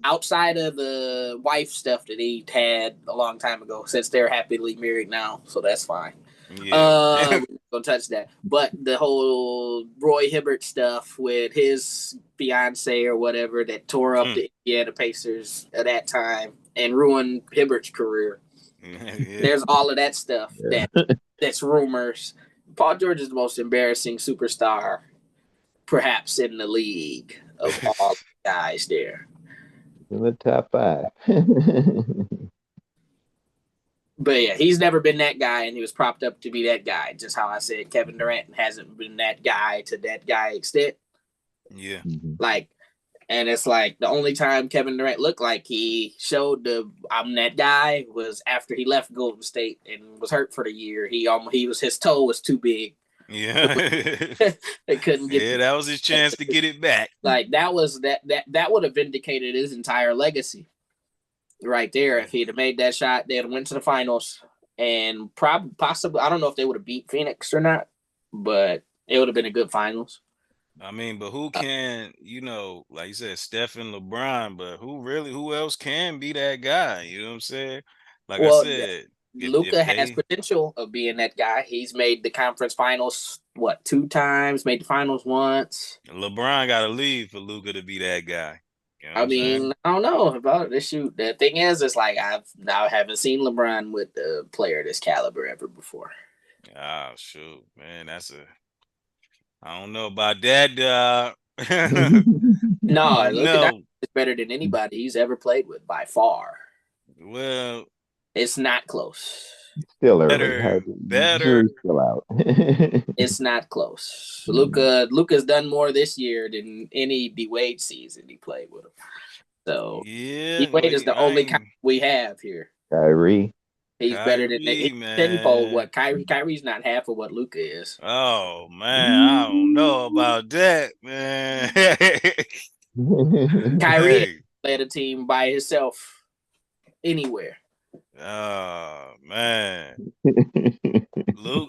Outside of the wife stuff that he had a long time ago, since they're happily married now, so that's fine. Yeah. Don't touch that. But the whole Roy Hibbert stuff with his fiance or whatever that tore up the Indiana Pacers at that time and ruined Hibbert's career. Yeah. There's all of that stuff that's rumors. Paul George is the most embarrassing superstar, perhaps in the league of all the guys there. In the top 5. But yeah, he's never been that guy, and he was propped up to be that guy. Just how I said Kevin Durant hasn't been that guy to that guy extent. Yeah. Like, And it's like the only time Kevin Durant looked like he showed I'm that guy was after he left Golden State and was hurt for the year. His toe was too big. Yeah. They couldn't get. Yeah, that was his chance to get it back. Like that would have vindicated his entire legacy, right there. If he'd have made that shot, they'd have went to the finals and possibly I don't know if they would have beat Phoenix or not, but it would have been a good finals. I mean, but who can, like you said, Steph and LeBron, but who else can be that guy? You know what I'm saying? Like I said, Luka has potential of being that guy. He's made the conference finals, 2 times, made the finals once. LeBron got to leave for Luka to be that guy. You know I mean, I don't know about this shoot. The thing is, it's like I haven't seen LeBron with a player this caliber ever before. Oh, shoot, man. I don't know about that, No, Luka is better than anybody he's ever played with by far. Well, it's not close. Still early. Better. Still out. It's not close. Luka's done more this year than any D-Wade season he played with him. So D-Wade is the only we have here. Kyrie. He's better than tenfold what Kyrie's not half of what Luka is. Oh man, I don't know about that, man. Kyrie led a team by himself anywhere. Oh man.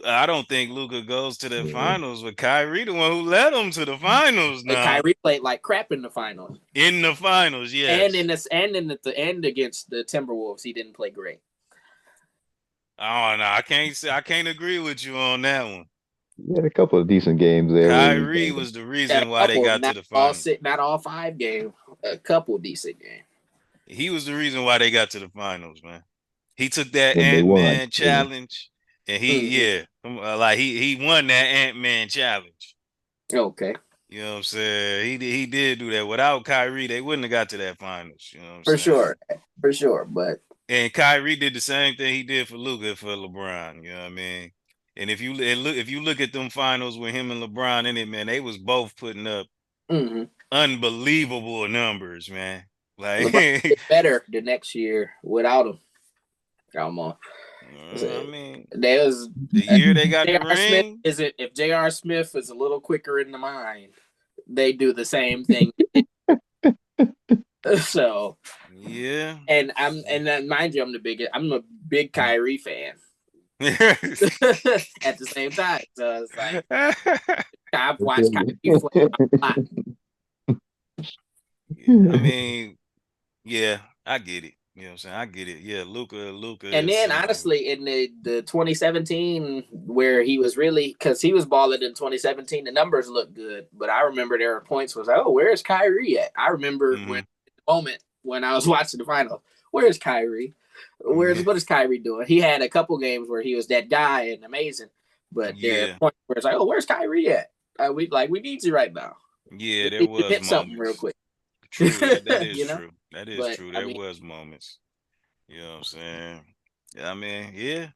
I don't think Luka goes to the finals with Kyrie, the one who led him to the finals. Now Kyrie played like crap in the finals. In the finals, yes. And at the end against the Timberwolves, he didn't play great. Oh no, I can't agree with you on that one. He had a couple of decent games there. Kyrie was the reason why they got to the finals. Not all 5 games, a couple decent games. He was the reason why they got to the finals, man. He took that Ant-Man challenge, and he won that Ant-Man challenge. Okay. You know what I'm saying? He did do that. Without Kyrie, they wouldn't have got to that finals. You know what I'm saying? For sure. But Kyrie did the same thing he did for Luka for LeBron. You know what I mean? And if you look at them finals with him and LeBron in it, man, they was both putting up unbelievable numbers, man. Like better the next year without him. Come on. I mean, there was the year they got the ring. If J.R. Smith is a little quicker in the mind, they do the same thing. So yeah, and mind you, I'm a big Kyrie fan. At the same time, so it's like I've watched Kyrie play a lot. I mean, yeah, I get it. You know what I'm saying? I get it. Yeah, Luka. And then honestly, in the 2017, where he was really, because he was balling in 2017, the numbers looked good. But I remember there were points was, where's Kyrie at? I remember when the moment when I was watching the final, where's Kyrie? What is Kyrie doing? He had a couple games where he was that guy and amazing, but there are points where it's like, where's Kyrie at? We need you right now. Yeah, there was hit something real quick. True, that is true. That is true. There was moments. You know what I'm saying? Yeah, I mean, yeah.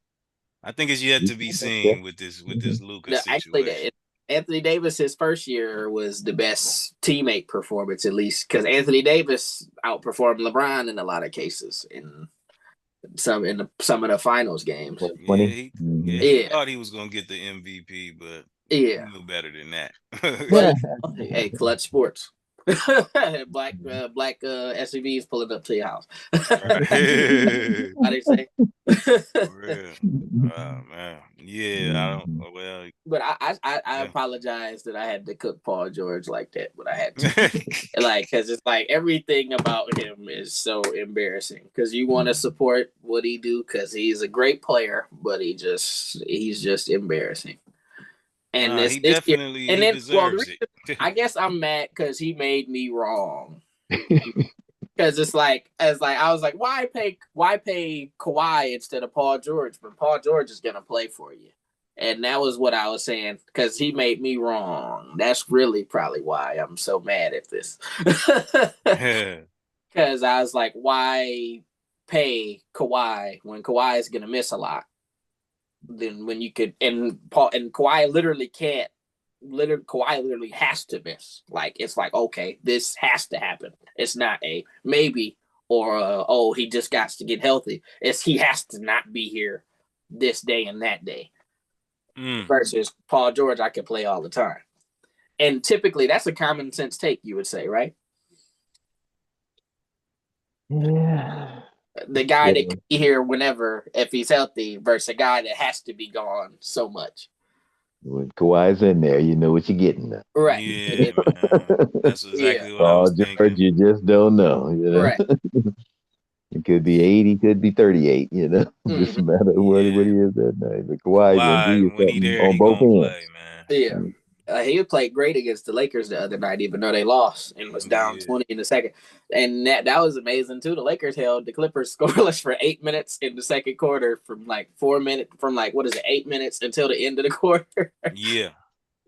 I think it's yet to be seen with this Luka situation. Actually, Anthony Davis, his first year was the best teammate performance, at least, because Anthony Davis outperformed LeBron in a lot lot in some of the finals games. He thought he was gonna get the MVP, but he knew better than that. Hey, clutch sports. Black SUVs pulling up to your house. How they say? Real. Oh man, yeah. I don't. Well, but I apologize that I had to cook Paul George like that, but I had to, because it's like everything about him is so embarrassing. Because you want to support what he do, because he's a great player, but he's just embarrassing. And he definitely deserves it. I guess I'm mad because he made me wrong. Because it's like I was like, why pay Kawhi instead of Paul George? But Paul George is gonna play for you, and that was what I was saying because he made me wrong. That's really probably why I'm so mad at this. Because I was like, why pay Kawhi when Kawhi is gonna miss a lot? Then when you could, and Kawhi literally can't Kawhi literally has to miss. Like it's like, okay, this has to happen. It's not a maybe or oh, he just got to get healthy. It's he has to not be here this day and that day. Versus Paul George, I could play all the time. And typically that's a common sense take, you would say, right? Yeah. The guy that can be here whenever if he's healthy versus a guy that has to be gone so much. When Kawhi's in there, you know what you're getting now. Right. Yeah, man. That's exactly what I was thinking. George, you just don't know. You know? Right. It could be 80, could be 38, you know. Just a matter of what he is that night. But Kawhi gonna give you when he something there, on he both gonna ends. play, man. Yeah. He played great against the Lakers the other night, even though they lost and was down 20 in the second. And that was amazing too. The Lakers held the Clippers scoreless for 8 minutes in the second quarter from like 4 minutes, from like, 8 minutes until the end of the quarter. Yeah.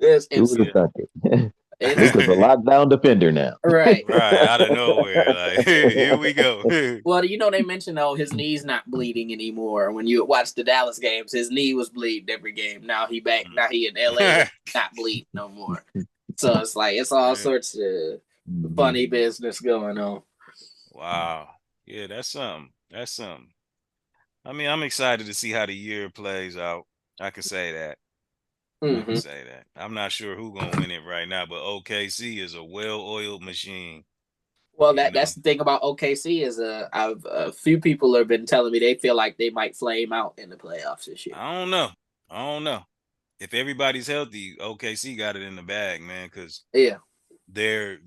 It's Who would have thought it? It's a lockdown defender now. Right. Right, out of nowhere. Like, here we go. Well, you know, they mentioned, his knee's not bleeding anymore. When you watch the Dallas games, his knee was bleeding every game. Now he back. Now he in LA, not bleeding no more. So it's like, it's all sorts of funny business going on. Wow. Yeah, that's something. That's something. I mean, I'm excited to see how the year plays out. I can say that. I can say that. I'm not sure who's going to win it right now, but OKC is a well-oiled machine. Well, that's the thing about OKC is a few people have been telling me they feel like they might flame out in the playoffs this year. I don't know. If everybody's healthy, OKC got it in the bag, man, because you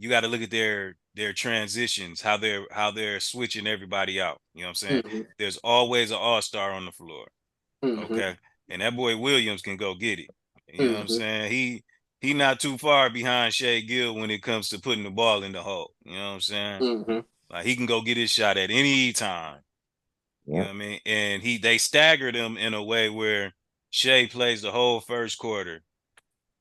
got to look at their transitions, how they're switching everybody out. You know what I'm saying? There's always an all-star on the floor. Okay. And that boy Williams can go get it. You know what I'm saying? He not too far behind Shea Gill when it comes to putting the ball in the hole. You know what I'm saying? Like he can go get his shot at any time. You know what I mean? And they staggered him in a way where Shea plays the whole first quarter.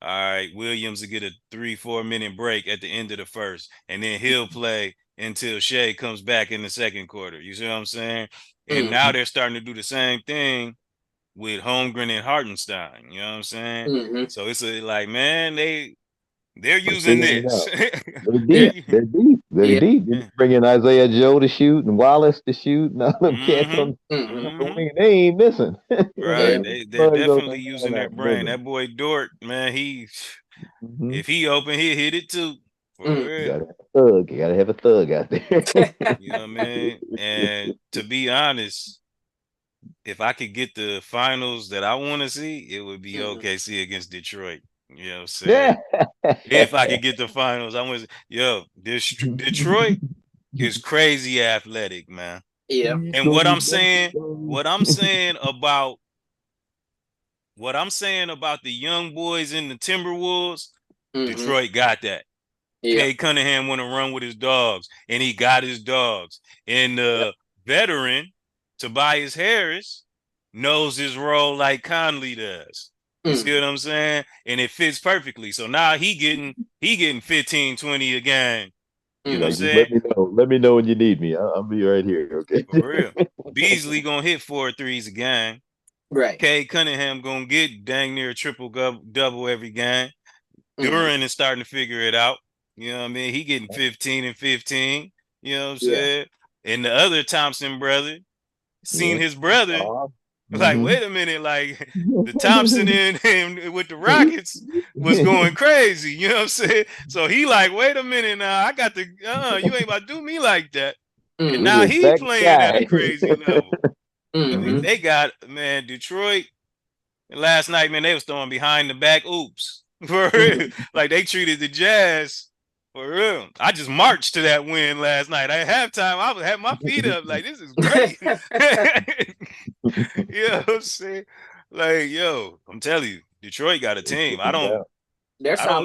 All right, Williams will get a 3-4 minute break at the end of the first, and then he'll play until Shea comes back in the second quarter. You see what I'm saying? And now they're starting to do the same thing with Holmgren and Hartenstein. You know what I'm saying? So it's like, man, they're using this. They're deep. They're deep. They bring in Isaiah Joe to shoot and Wallace to shoot and all them cats on they ain't missing. Right. They're definitely using their brain. That boy Dort, man, if he open, he'll hit it too. For real. You gotta have a thug out there. You know what I mean? And to be honest, if I could get the finals that I want to see, it would be OKC against Detroit. You know what I'm saying? If I could get the finals, I want Detroit is crazy athletic, man. Yeah. And what I'm saying about the young boys in the Timberwolves, Detroit got that. Kay Cunningham want to run with his dogs, and he got his dogs. And the veteran, Tobias Harris, knows his role like Conley does. You see what I'm saying? And it fits perfectly. So now he getting 15, 20 a game. You know what I'm saying? Let me know when you need me. I'll be right here. Okay. For real. Beasley gonna hit 4 threes a game. Right. Kay Cunningham gonna get dang near a triple double every game. Duran is starting to figure it out. You know what I mean? He getting 15 and 15. You know what I'm saying? And the other Thompson brother seen his brother. Like, wait a minute, like the Thompson and with the Rockets was going crazy, you know what I'm saying? So he like, wait a minute now, I got the you ain't about to do me like that. And now he playing at a crazy level. I mean, they got, man, Detroit last night, man, they was throwing behind the back oops. For real. Like they treated the Jazz for real. I just marched to that win last night. At halftime, I had my feet up like, this is great. You know what I'm saying? Like, yo, I'm telling you, Detroit got a team. I don't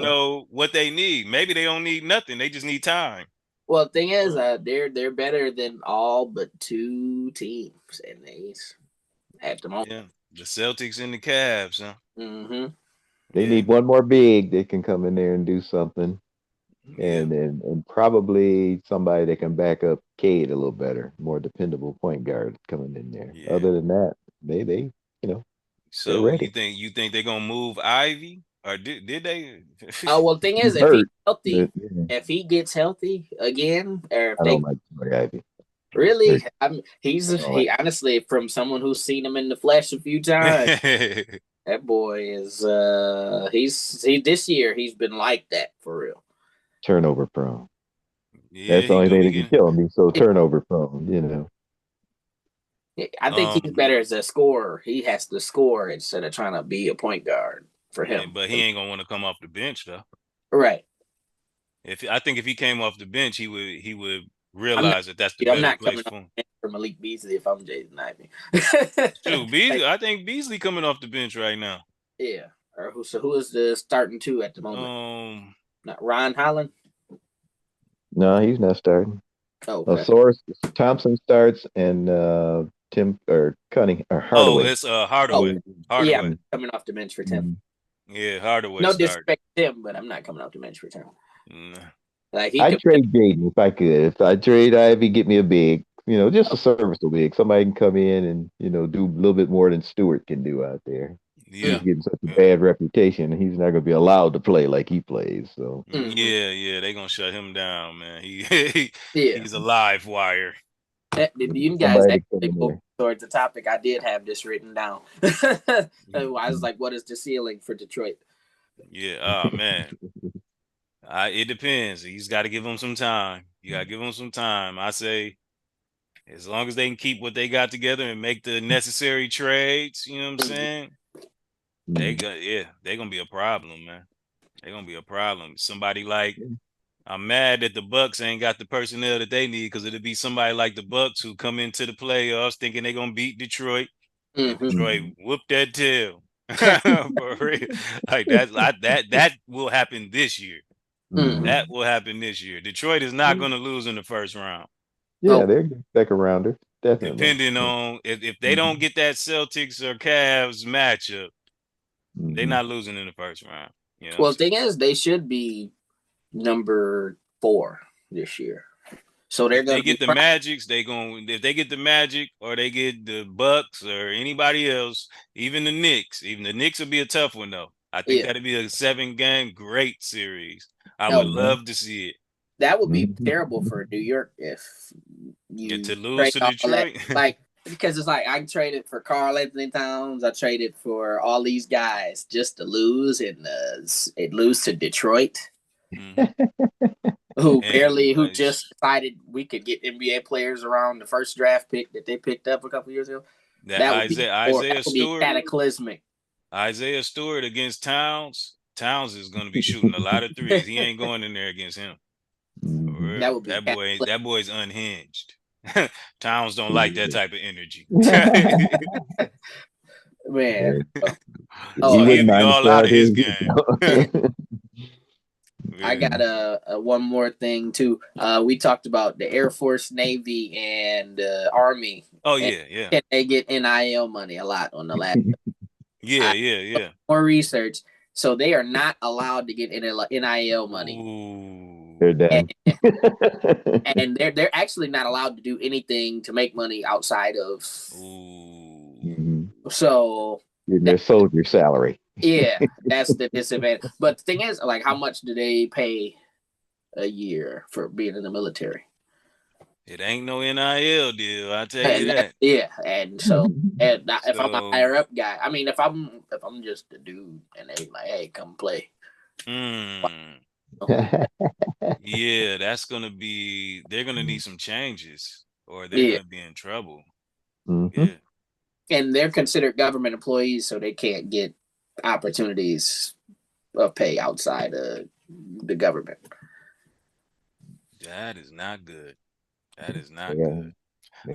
know what they need. Maybe they don't need nothing. They just need time. Well, the thing is, they're better than all but 2 teams in the East at the moment. Yeah, the Celtics and the Cavs, huh? They need one more big that can come in there and do something. And probably somebody that can back up Cade a little better, more dependable point guard coming in there. Other than that, they you know. So you think they're gonna move Ivy? Or did they? Well, thing is, if he's Hurt. healthy, Yeah. if he gets healthy again, or if I they don't like Troy Ivy. really, Oh, he honestly, from someone who's seen him in the flesh a few times, that boy is he this year he's been like that for real. turnover prone. Yeah, That's the he only do thing be that can getting. kill him. He's so turnover prone, you know. I think he's better as a scorer. He has to score instead of trying to be a point guard for Yeah, him. but he ain't gonna want to come off the bench though. Right. I think if he came off the bench, he would realize that that's the I'm better not place coming for him. off for Malik Beasley if I'm Jaden Ivey. Shoot, Beasley. I think Beasley coming off the bench right now. Yeah. Or who is the starting two at the moment? Not Ron Holland. No, he's not starting. Okay. Source Thompson starts and Tim or Cunning or Hardaway. It's Hardaway. Hardaway. Yeah, I'm coming off the bench for Tim. Yeah, Hardaway. No disrespect to Tim, but I'm not coming off the bench for Tim. Like I'd trade Jaden if I could. If I trade Ivy, get me a big, just a serviceable big. Somebody can come in and, do a little bit more than Stewart can do out there. Yeah. He's getting such a bad reputation, and he's not going to be allowed to play like he plays. So yeah, they're gonna shut him down, man. He's a live wire. You guys actually go towards the topic. I did have this written down. I was like, "What is the ceiling for Detroit?" Yeah. Oh man. It depends. He's got to give him some time. You got to give him some time. I say, as long as they can keep what they got together and make the necessary trades, you know what I'm saying? They're gonna be a problem, man. They're gonna be a problem. Somebody like, I'm mad that the Bucks ain't got the personnel that they need, because it'd be somebody like the Bucks who come into the playoffs thinking they're gonna beat Detroit. And Detroit whoop that tail. For real. Like that will happen this year. That will happen this year. Detroit is not going to lose in the first round. Yeah, they're second rounder. Definitely. Depending on if they don't get that Celtics or Cavs matchup, they're not losing in the first round. You know well, the thing is, they should be number 4 this year. So they're going to get the Magics. If they get the Magic or they get the Bucks or anybody else, even the Knicks. Even the Knicks will be a tough one though. I think that'd be a 7-game great series. I would love to see it. That would be terrible for New York if you to lose to Detroit. Like, because it's like I traded for Karl Anthony Towns, I traded for all these guys just to lose and lose to Detroit, who just decided we could get NBA players around the first draft pick that they picked up a couple years ago. That would be cataclysmic. Isaiah Stewart against Towns. Towns is going to be shooting a lot of threes. He ain't going in there against him. That boy's unhinged. Towns don't like that type of energy. Man, he'll be all out of his game. I got one more thing too. We talked about the Air Force, Navy, and Army. Oh yeah. And they get NIL money a lot on the last. Yeah. More research. So they are not allowed to get NIL money. Ooh. They're down. And they're actually not allowed to do anything to make money outside of. So their soldier salary. Yeah, that's the disadvantage. But the thing is, like, how much do they pay a year for being in the military? It ain't no NIL deal, I tell you that. Yeah, and so if I'm a higher up guy, I mean, if I'm just a dude and they like, hey, come play. Yeah, they're gonna need some changes, or they're gonna be in trouble. Yeah, and they're considered government employees, so they can't get opportunities of pay outside of the government. That is not good. That is not good.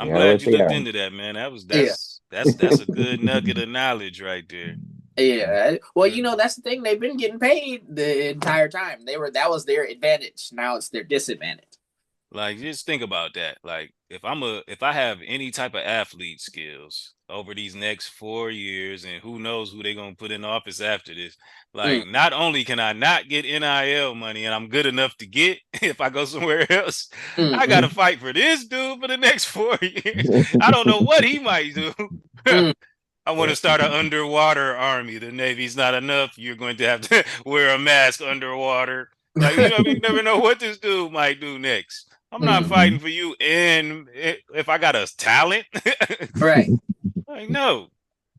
I'm glad you looked into that, man. That's a good nugget of knowledge right there. Yeah. Well, that's the thing. They've been getting paid the entire time. That was their advantage. Now it's their disadvantage. Like, just think about that. Like, if I have any type of athlete skills over these next 4 years, and who knows who they're gonna put in office after this, like, not only can I not get NIL money, and I'm good enough to get if I go somewhere else, I gotta fight for this dude for the next 4 years. I don't know what he might do. I want to start an underwater army. The Navy's not enough. You're going to have to wear a mask underwater. Like, you know, I mean, you never know what this dude might do next. I'm not fighting for you. And if I got a talent, right? like, no.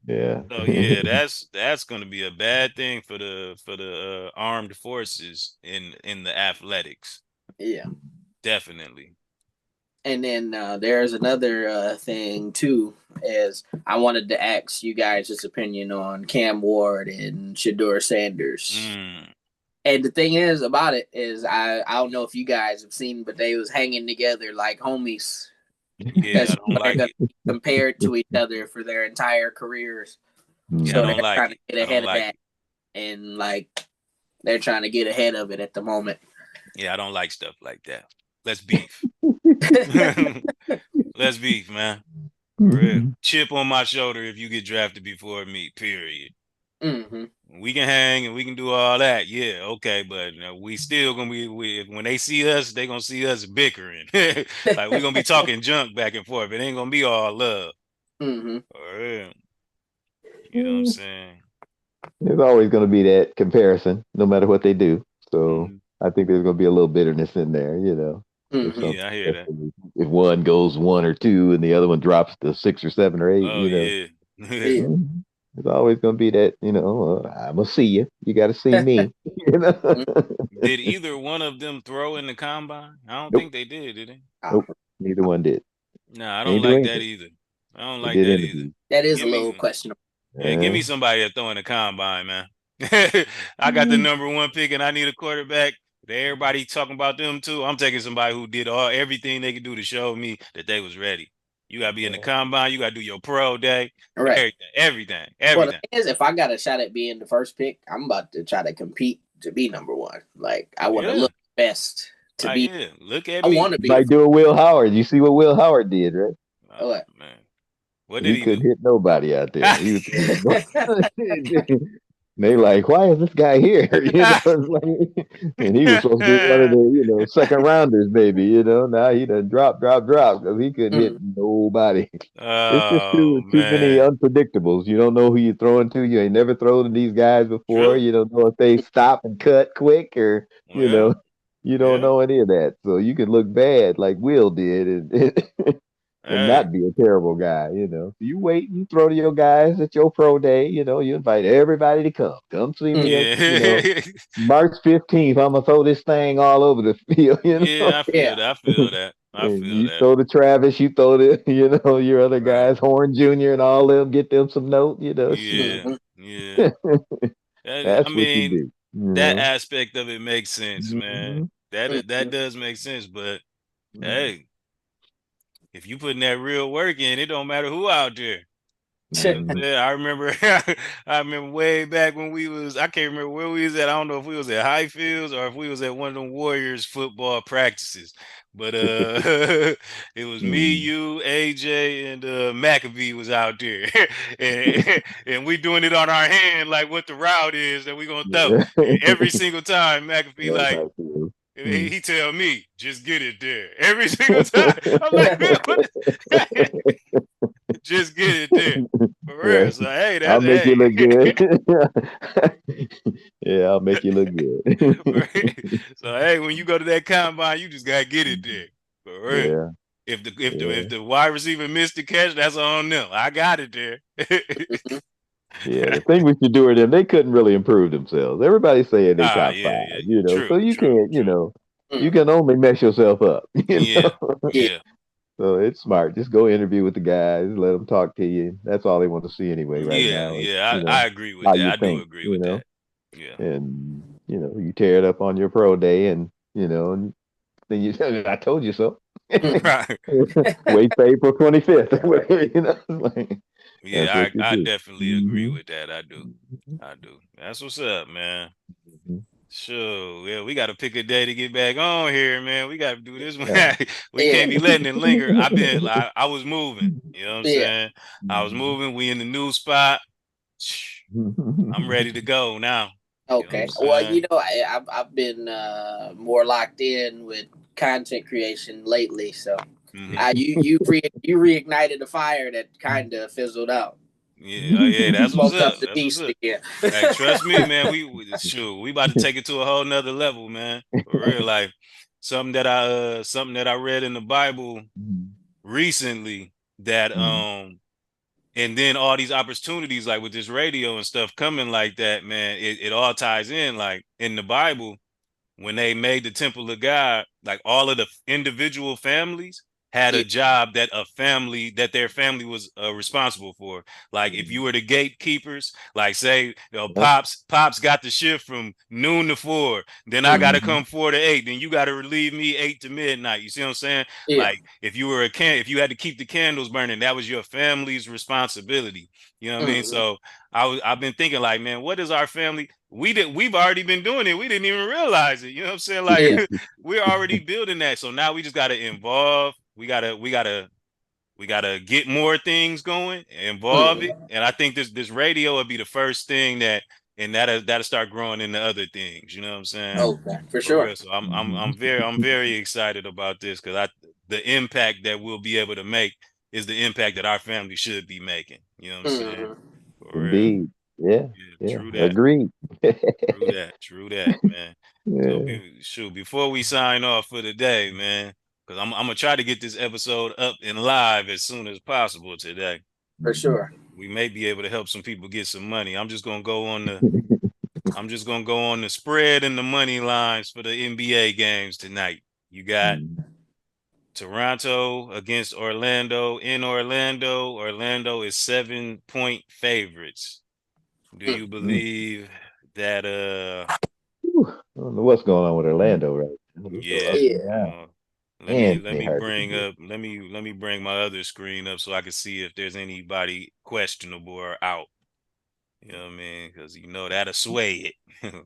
Yeah. So yeah, that's going to be a bad thing for the armed forces in the athletics. Yeah, Definitely. and then there's another thing too, is I wanted to ask you guys' opinion on Cam Ward and Shador Sanders. And the thing is about it is I don't know if you guys have seen, but they was hanging together like homies. Yeah, I don't like it. Compared to each other for their entire careers. Yeah, So I don't they're like trying it. to get ahead of that. And like they're trying to get ahead of it at the moment. Yeah, I don't like stuff like that. Let's beef. Let's beef, man. Real. Chip on my shoulder if you get drafted before me, period. We can hang and we can do all that. Yeah, okay, but we still gonna be when they see us, they gonna see us bickering. Like we gonna be talking junk back and forth. It ain't gonna be all love. Real. You know what I'm saying? There's always going to be that comparison, no matter what they do. So I think there's going to be a little bitterness in there, you know. Yeah, I hear that. If one goes 1 or 2 and the other one drops to 6 or 7 or 8, oh, you know. Yeah. There's always going to be that, you know, I'm going to see you. You got to see me. You know? Did either one of them throw in the combine? I don't think they did they? Nope. Neither one did. Nah, I don't like that either. I don't like that either. That is a little questionable. Yeah, give me somebody that throw in the combine, man. I got the number 1 pick and I need a quarterback. Everybody talking about them too. I'm taking somebody who did everything they could do to show me that they was ready. You gotta be in the combine. You gotta do your pro day. Right. Everything. Well, the thing is, if I got a shot at being the first pick, I'm about to try to compete to be number 1. Like I want to look best to be. Yeah. Look at me. I want to be. Like doing Will Howard. You see what Will Howard did, right? What? Man. What did he couldn't do? hit nobody out there. He was, they like, why is this guy here? You know, and he was supposed to be one of the, you know, second rounders, maybe. You know, now he done drop because he couldn't hit nobody. It's just too many unpredictables. You don't know who you're throwing to. You ain't never thrown to these guys before. You don't know if they stop and cut quick or you know, you don't know any of that. So you can look bad like Will did, and not be a terrible guy, you know. You wait and throw to your guys at your pro day, you know, you invite everybody to come see me at, you know, March 15th. I'm gonna throw this thing all over the field, you know. Yeah, I feel that. You throw to Travis, you throw to, you know, your other guys, Horn Jr. and all them, get them some note, you know. Yeah. That's what you do. That aspect of it makes sense, man. That does make sense, but hey, if you putting that real work in, it don't matter who out there. I remember way back when I can't remember where we was at. I don't know if we was at Highfields or if we was at one of them Warriors football practices. But it was me, you, AJ, and McAfee was out there. and we doing it on our hand, like what the route is that we gonna throw. Every single time McAfee he tell me, just get it there. Every single time. I'm like, man, just get it there. For real. So, hey, that's I'll make you look good. Yeah, I'll make you look good. So, hey, when you go to that combine, you just gotta get it there. For real. Yeah. If the wide receiver missed the catch, that's on them. I got it there. Yeah, the thing we should do with them, they couldn't really improve themselves. Everybody's saying they top 5, you know, so you can't, you know, you can only mess yourself up. You know? So it's smart. Just go interview with the guys, let them talk to you. That's all they want to see anyway right now. I agree with that. I do agree with that. Yeah. And, you know, you tear it up on your pro day and, you know, and then you say, I told you so. Right. Wait for April 25th. You know, yeah, I definitely agree with that. I do. That's what's up, man. Sure. Yeah, we got to pick a day to get back on here, man. We got to do this one. We can't be letting it linger. I was moving. You know what I'm saying? I was moving. We in the new spot. I'm ready to go now. Okay. You know well, you know, I've been more locked in with content creation lately, so you reignited a fire that kind of fizzled out. Yeah, that's what's Woke up. up the That's what's decent up. again. Hey, trust me, man. We about to take it to a whole nother level, man. For real, like something that I read in the Bible recently that and then all these opportunities like with this radio and stuff coming like that, man, it all ties in. Like in the Bible, when they made the temple of God, like all of the individual families had a job that their family was responsible for. Like if you were the gatekeepers, like say, pops got the shift from noon to 4, then I got to come 4 to 8, then you got to relieve me 8 to midnight. You see what I'm saying? Yeah. Like if you were if you had to keep the candles burning, that was your family's responsibility. You know what I mean? So I've been thinking like, man, what is our family? We've already been doing it. We didn't even realize it. You know what I'm saying? Like we're already building that. So now we just gotta involve. We gotta get more things going, involve it. And I think this radio will be the first thing that'll start growing into other things. You know what I'm saying? Okay, for For sure. real. So I'm very excited about this because the impact that we'll be able to make is the impact that our family should be making. You know what I'm saying? For real. Indeed. Yeah. True that. Agreed. True that, man. So Yeah. before we sign off for the day, man, because I'm gonna try to get this episode up and live as soon as possible today. For sure. We may be able to help some people get some money. I'm just gonna go on the spread and the money lines for the NBA games tonight. You got Toronto against Orlando in Orlando. Orlando is 7-point favorites. Do you believe that I don't know what's going on with Orlando right now. Yeah. Let me bring my other screen up so I can see if there's anybody questionable or out. You know what I mean? Because that'll sway it.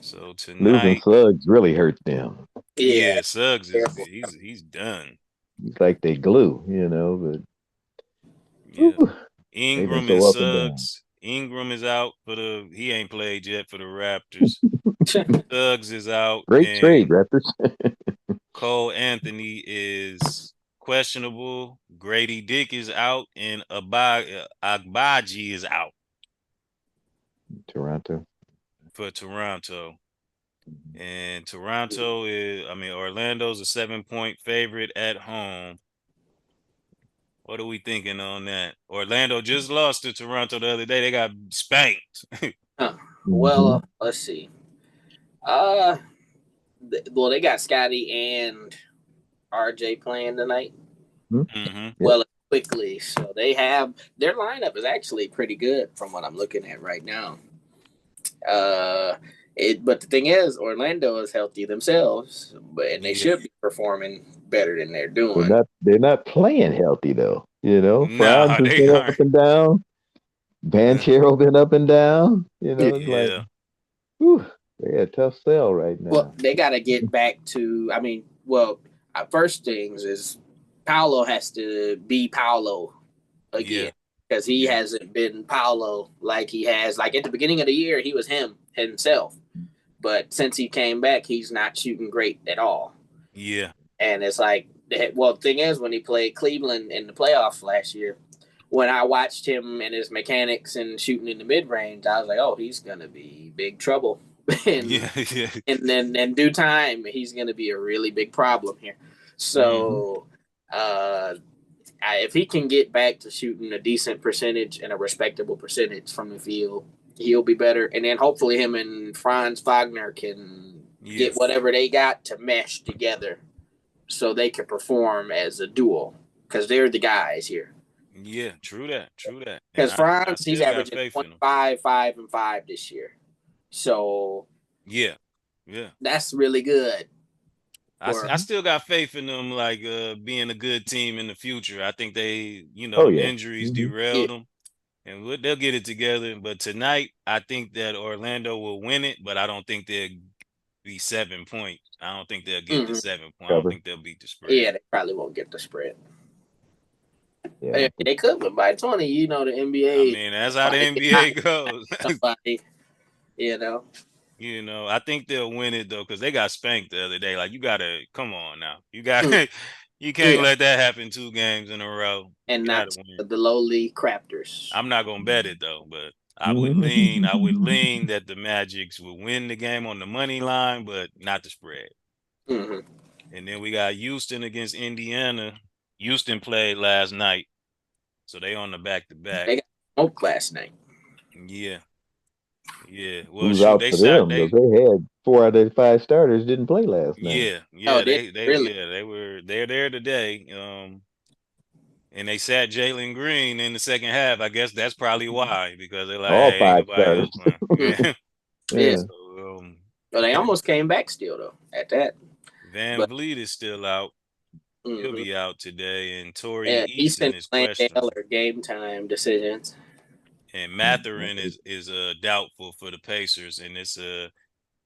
So tonight, losing Suggs really hurts them. Yeah, Suggs he's done. It's like they glue, but Ingram and Suggs. Ingram is out he ain't played yet for the Raptors. Suggs is out. Great trade, Raptors. Cole Anthony is questionable. Grady Dick is out, and Agbaji is out. For Toronto. And Orlando's a 7-point favorite at home. What are we thinking on that? Orlando just lost to Toronto the other day. They got spanked. Well, let's see. They got Scotty and RJ playing tonight. Well, quickly. So they have their lineup is actually pretty good from what I'm looking at right now. But the thing is, Orlando is healthy themselves, and they should be performing better than they're doing. They're not playing healthy though. Franz has been up and down. Banchero been up and down. It's like, whew, they got a tough sell right now. Well, they got to get back to. First things is Paolo has to be Paolo again because he hasn't been Paolo like he has. Like at the beginning of the year, he was himself. But since he came back, he's not shooting great at all. Yeah. And it's like, the thing is, when he played Cleveland in the playoffs last year, when I watched him and his mechanics and shooting in the mid-range, I was like, oh, he's going to be big trouble. And then in due time, he's going to be a really big problem here. So if he can get back to shooting a decent percentage and a respectable percentage from the field, he'll be better. And then hopefully him and Franz Wagner can get whatever they got to mesh together so they can perform as a duo because they're the guys here. Yeah, true that. Because Franz, he's averaging 25, 5, and 5 this year. So yeah, that's really good. I still got faith in them, like being a good team in the future. I think they, injuries derailed them. And they'll get it together. But tonight, I think that Orlando will win it, but I don't think they'll be 7 points. I don't think they'll get the 7 point. I don't think they'll beat the spread. Yeah, they probably won't get the spread. Yeah. They could win by 20. The NBA. I mean, that's how the NBA goes. Somebody, I think they'll win it, though, because they got spanked the other day. Like, you got to, come on now. You got to. You can't let that happen 2 games in a row. And You not gotta win. the lowly Crafters. I'm not gonna bet it though, but I would lean that the Magics would win the game on the money line, but not the spread. Mm-hmm. And then we got Houston against Indiana. Houston played last night, so they on the back-to-back. They got smoked last night. Yeah. Well, Who's shoot, out they for shot. them? Because they had 4 out of their 5 starters didn't play last night. Oh, they really? they're there today. And they sat Jalen Green in the second half. I guess that's probably why, because they're like, All hey, ain't 5 nobody else starters. playing. Yeah. So, But they almost came back still though at that. Van Vliet is still out. He'll be out today, and Torrey Eason is questionable. Game time decisions. And Matherin is doubtful for the Pacers, and it's a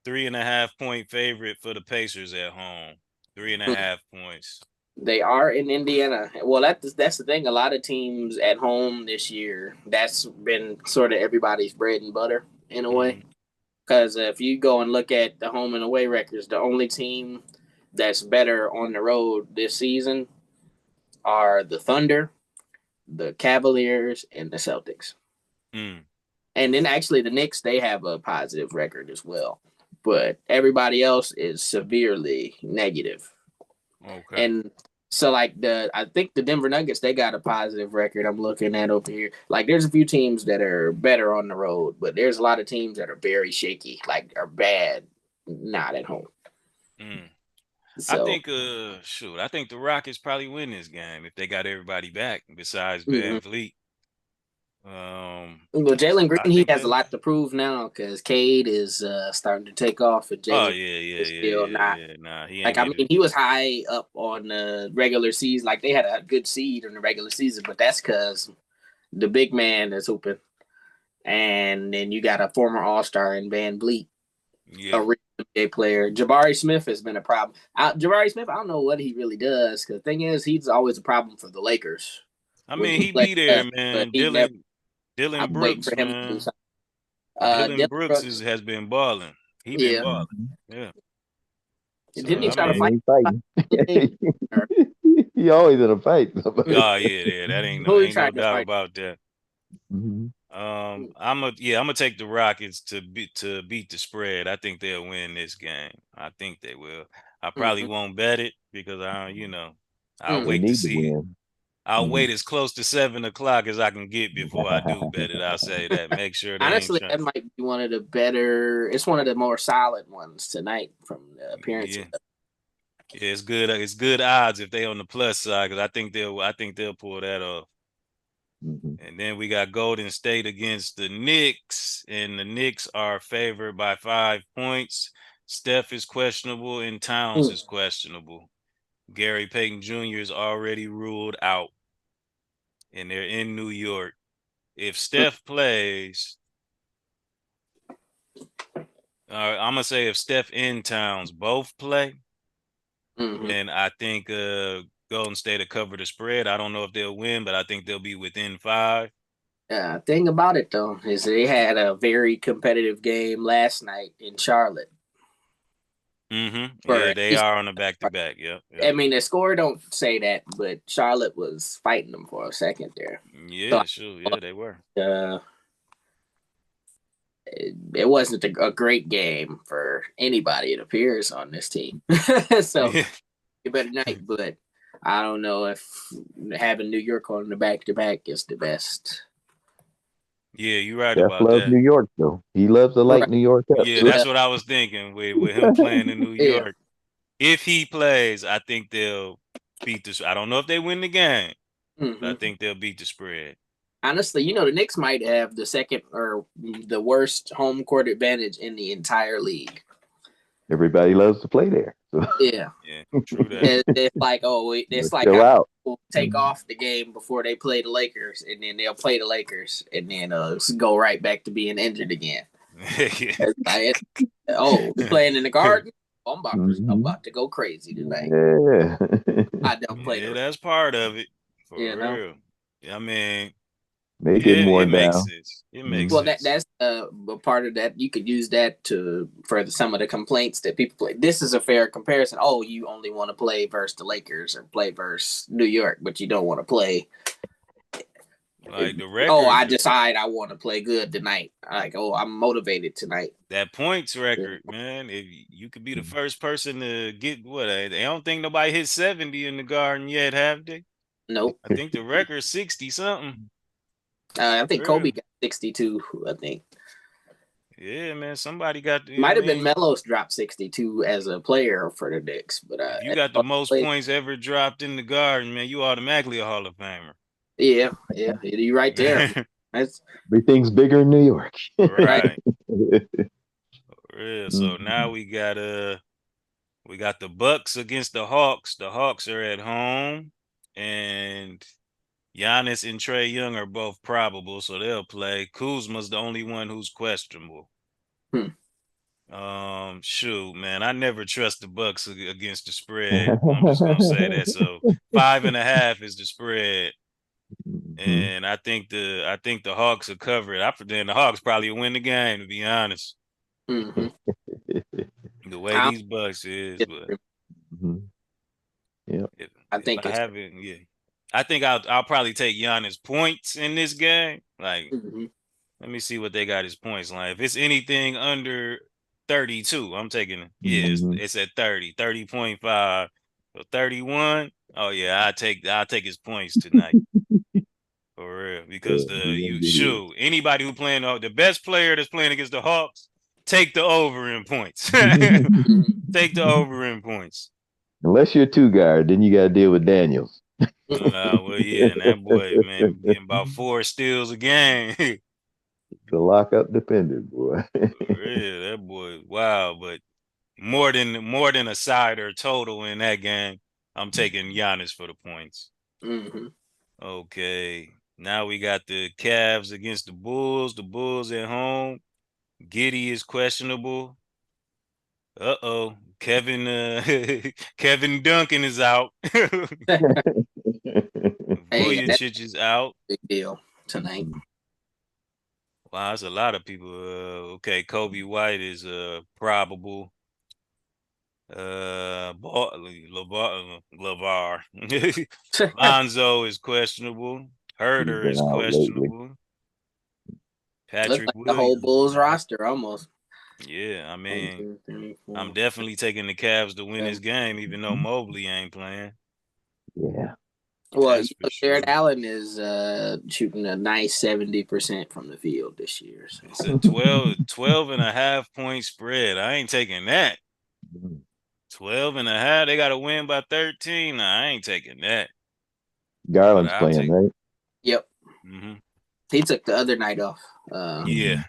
3.5 point favorite for the Pacers at home. 3.5 points. They are in Indiana. Well, that's the thing. A lot of teams at home this year, that's been sort of everybody's bread and butter in a way. Because if you go and look at the home and away records, the only team that's better on the road this season are the Thunder, the Cavaliers, and the Celtics. And then actually the Knicks, they have a positive record as well. But everybody else is severely negative. Okay. And so I think the Denver Nuggets, they got a positive record I'm looking at over here. Like there's a few teams that are better on the road, but there's a lot of teams that are very shaky, like are bad, not at home. So, I think I think the Rockets probably win this game if they got everybody back besides Van Vliet. Well, Jalen Green, he has a lot to prove now because Cade is starting to take off, and Jalen is still not. He was high up on the regular season. Like they had a good seed in the regular season, but that's because the big man is hooping, and then you got a former All-Star in Van Vliet, a real NBA player. Jabari Smith has been a problem. Jabari Smith, I don't know what he really does because the thing is, he's always a problem for the Lakers. I mean, he be there, man. Dylan Brooks, man. Dylan Brooks has been balling. He been balling. Yeah. So, didn't he try to fight? He always in a fight. Oh yeah, that ain't no doubt about that. I'm gonna take the Rockets to beat the spread. I think they'll win this game. I think they will. I probably won't bet it because I'll wait to see. I'll wait as close to 7 o'clock as I can get before I do bet it. I'll say that. Make sure they honestly, that might be one of the better. It's one of the more solid ones tonight from the appearance. Yeah, it's good. It's good odds if they on the plus side because I think they'll pull that off. And then we got Golden State against the Knicks, and the Knicks are favored by 5 points. Steph is questionable, and Towns is questionable. Gary Payton Jr. is already ruled out, and they're in New York. If Steph plays, I'm gonna say if Steph and Towns both play, then I think Golden State will cover the spread. I don't know if they'll win, but I think they'll be within 5. Thing about it though is they had a very competitive game last night in Charlotte. Yeah, they are on a back-to-back. Yeah. I mean, the score don't say that, but Charlotte was fighting them for a second there. Yeah, sure. Yeah, they were. It wasn't a great game for anybody, it appears, on this team. So, a better night, but I don't know if having New York on the back-to-back is the best. Yeah, you're right Jeff about loves that. New York, though. He loves the light New York up. Yeah, that's what I was thinking with him playing in New York. If he plays, I think they'll beat the. I don't know if they win the game, but I think they'll beat the spread. Honestly, the Knicks might have the second or the worst home court advantage in the entire league. Everybody loves to play there. So. Yeah, true that. It's like we'll take off the game before they play the Lakers, and then they'll play the Lakers, and then go right back to being injured again. We're playing in the Garden. I'm about to go crazy tonight. Yeah, I don't play. Yeah, that's part of it. For real. Yeah, I mean, They getting worn makes down. sense. It makes Well, sense. that's a part of that. You could use that to further some of the complaints that people play. This is a fair comparison. Oh, you only want to play versus the Lakers or play versus New York, but you don't want to play. Like the record. Oh, I decide I want to play good tonight. Like, oh, I'm motivated tonight. That points record, man. If you could be the first person to get what? I don't think nobody hit 70 in the Garden yet, have they? Nope. I think the record's 60 something. I think Kobe got 62. I think. Yeah, man. Somebody got. Might have been Melo's dropped 62 as a player for the Knicks, but if you got the most points ever dropped in the Garden, man, you automatically a Hall of Famer. Yeah, you're right there. Everything's bigger in New York. Right. Yeah, so now we got the Bucks against the Hawks. The Hawks are at home, and Giannis and Trae Young are both probable, so they'll play. Kuzma's the only one who's questionable. Shoot, man, I never trust the Bucks against the spread. I'm just gonna say that. So 5.5 is the spread, and I think the Hawks will cover it. Then the Hawks probably will win the game, to be honest. Mm-hmm. The way these Bucks is, but yeah, I think I think I'll probably take Giannis points in this game. Like, let me see what they got his points line. If it's anything under 32, I'm taking it. Yeah, it's at 30.5. So 31. Oh yeah, I'll take his points tonight. For real. Because anybody who playing the best player that's playing against the Hawks, take the over in points. Take the over in points. Unless you're a two guard, then you got to deal with Daniels. Well, yeah, and that boy, man, getting about 4 steals a game. The lockup dependent, boy. Yeah, that boy, wow. But more than a side or total in that game, I'm taking Giannis for the points. Okay, now we got the Cavs against the Bulls. The Bulls at home. Giddey is questionable. Kevin Duncan is out. Vujicic is out. Big deal tonight. Wow, that's a lot of people. Okay, Kobe White is probable. LeVar. Lonzo is questionable. Herder is questionable. Patrick Williams. The whole Bulls roster almost. Yeah, I mean, I'm definitely taking the Cavs to win this game, even though Mobley ain't playing. Yeah. Well, Jared Allen is shooting a nice 70% from the field this year. So. It's a 12.5 point spread. I ain't taking that. 12.5. They got to win by 13. Nah, I ain't taking that. Garland's playing, right? Yep. He took the other night off. Yeah.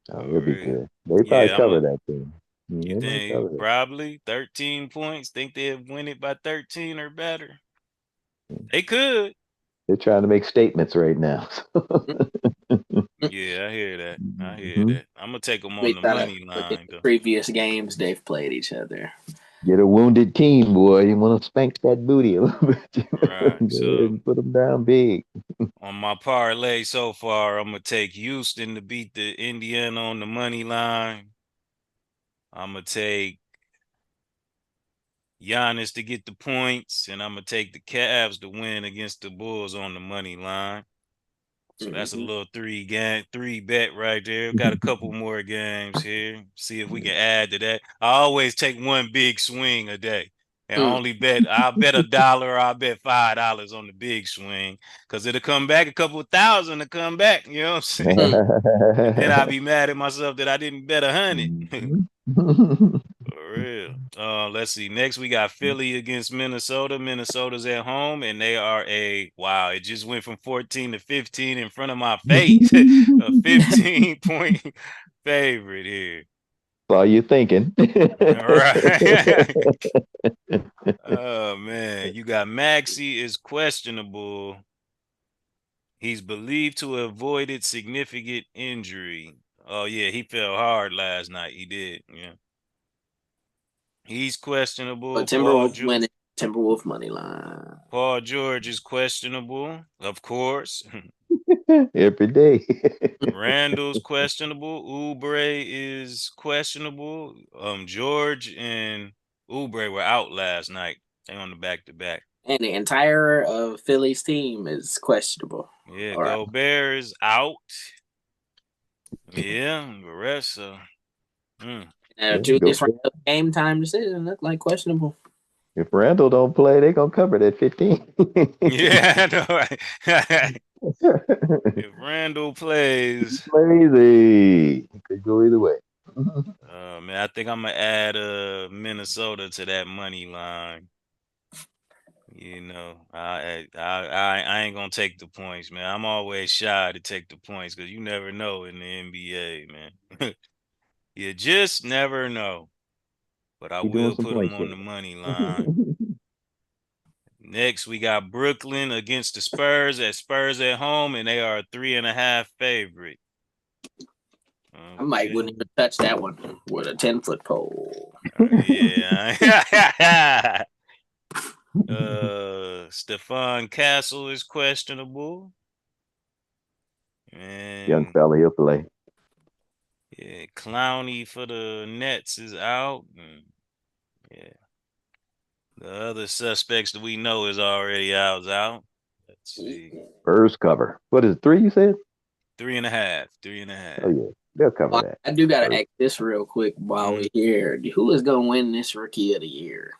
It'll be good. They probably cover that thing. You think probably 13 points? Think they'll win it by 13 or better? They could. They're trying to make statements right now. Yeah, I hear that. I'm gonna take them on the money line. The previous games they've played each other. Get a wounded team, boy. You want to spank that booty a little bit. Right. So put them down big. On my parlay so far, I'm gonna take Houston to beat the Indiana on the money line. I'm gonna take Giannis to get the points, and I'm gonna take the Cavs to win against the Bulls on the money line. So that's a little 3 bet right there. Got a couple more games here. See if we can add to that. I always take one big swing a day. And I'll bet $1 or I'll bet $5 on the big swing. Because it'll come back a couple of thousand to come back. You know what I'm saying? Then I'll be mad at myself that I didn't bet 100. For real. Let's see. Next we got Philly against Minnesota. Minnesota's at home, and they are it just went from 14 to 15 in front of my face. A 15-point favorite here. That's all you're thinking. Right. Oh man. You got Maxey is questionable. He's believed to have avoided significant injury. Oh yeah, he fell hard last night. He did. Yeah. He's questionable. But Timberwolves winning Timberwolf money line. Paul George is questionable, of course. Every day. Randall's questionable. Oubre is questionable. George and Oubre were out last night. They on the back-to-back. And the entire of Philly's team is questionable. Yeah, Gobert is out. Yeah, the rest. Julius Randle game time decision look like questionable. If Randall don't play, they gonna cover that 15. Yeah, I know. Right? If Randall plays, crazy. It could go either way. man, I think I'm gonna add Minnesota to that money line. You know, I ain't gonna take the points, man. I'm always shy to take the points because you never know in the NBA, man. You just never know. But I will put them on the money line. Next, we got Brooklyn against the Spurs at home, and they are a 3.5 favorite. Okay. I might wouldn't even touch that one with a 10-foot pole. Yeah. Stephon Castle is questionable. And young fella, he'll play. Yeah, Clowney for the Nets is out. Yeah. The other suspects that we know is already out. Let's see. Spurs cover. What is it, 3 you said? 3.5. 3.5. Oh, yeah. They'll cover that. I do got to ask this real quick while we're here. Who is going to win this Rookie of the Year?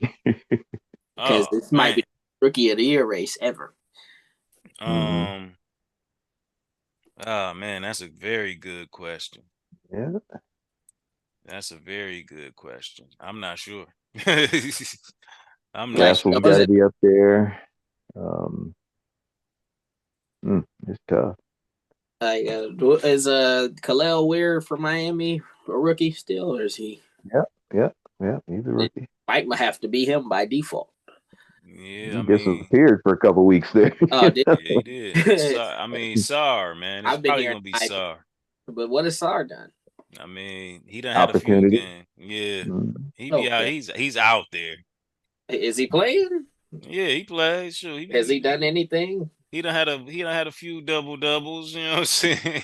Because this might be the Rookie of the Year race ever. Oh, man, that's a very good question. Yeah. That's a very good question. I'm not sure. I'm not sure. Got to be up there. It's tough. Is Khalil Weir for Miami a rookie still, or is he? Yeah. He's a rookie. Mike might have to be him by default. Yeah, he disappeared for a couple of weeks there. Oh, did he did. Sarr, man. It's probably gonna be Sarr. But what has Sarr done? I mean, he done had a few games. Yeah, he be out. He's out there. Is he playing? Yeah, he plays. Sure. Has he done anything? He done had a few doubles. You know what I'm saying?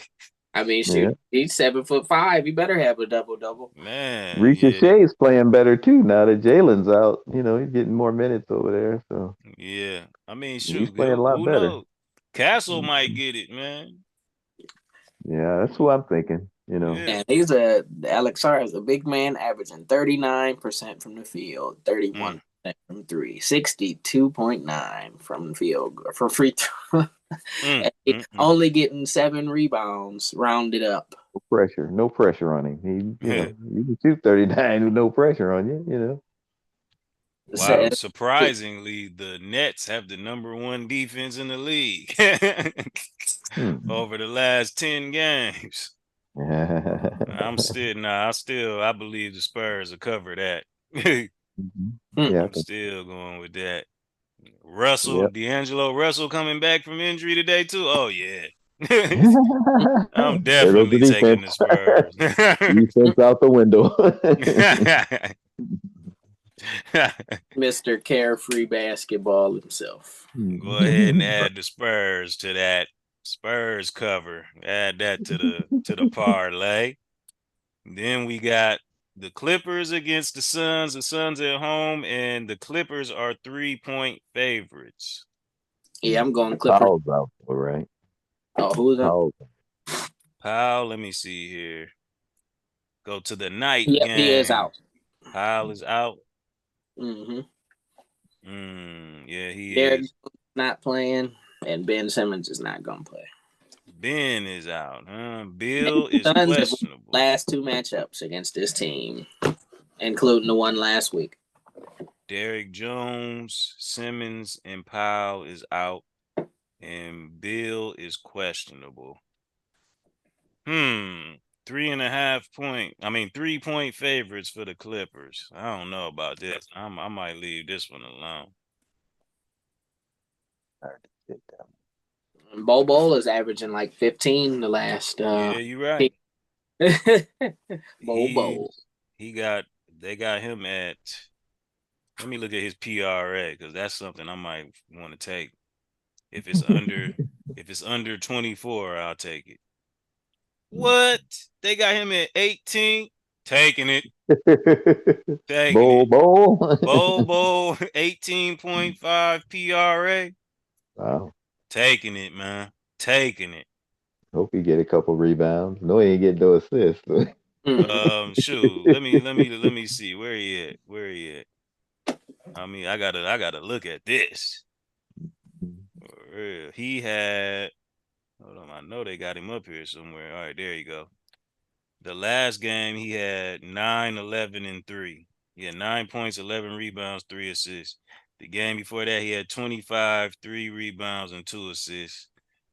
I mean, shoot, he's 7'5". He better have a double. Man, Shay's playing better too now that Jalen's out. You know, he's getting more minutes over there. So yeah, I mean, shoot, he's playing a lot better. Knows? Castle might get it, man. Yeah, that's what I'm thinking. You know, and Alex Sarr is a big man, averaging 39% from the field, 31% from three, 62.9 from the field for free throw. Only getting 7 rebounds, rounded up. No pressure on him. You can shoot 39 with no pressure on you. You know. Wow, surprisingly, the Nets have the #1 defense in the league over the last 10 games. I believe the Spurs will cover that. I'm still going with that. D'Angelo Russell coming back from injury today too. Oh yeah. I'm definitely taking the Spurs. Defense out the window. Mr. Carefree Basketball himself. Go ahead and add the Spurs to that. Spurs cover. Add that to the parlay. Then we got the Clippers against the Suns. The Suns at home, and the Clippers are 3-point favorites. Yeah, I'm going Clippers. Powell's out, all right. Oh, who's out? Powell, let me see here. Go to the night game. He is out. Powell is out. Yeah, he is not playing, and Ben Simmons is not going to play. Ben is out. Bill is questionable. Last 2 matchups against this team, including the one last week. Derrick Jones, Simmons, and Powell is out, and Bill is questionable. 3-point favorites for the Clippers. I don't know about this. I might leave this one alone. Bobo is averaging like 15 the last. Yeah, you're right. Bobo. They got him at Let me look at his PRA because that's something I might want to take. If it's under 24, I'll take it. What? They got him at 18. Taking it. Taking it. Bobo 18.5 PRA. Wow. Taking it, man. Taking it. Hope he get a couple rebounds. No, he ain't getting no assists. Shoot. Let me see. Where he at? Where he at? I mean, I gotta look at this. For real. He had, hold on, I know they got him up here somewhere. All right, there you go. The last game he had 9, 11, and 3. He had 9 points, 11 rebounds, 3 assists. The game before that, he had 25, 3 rebounds, and 2 assists.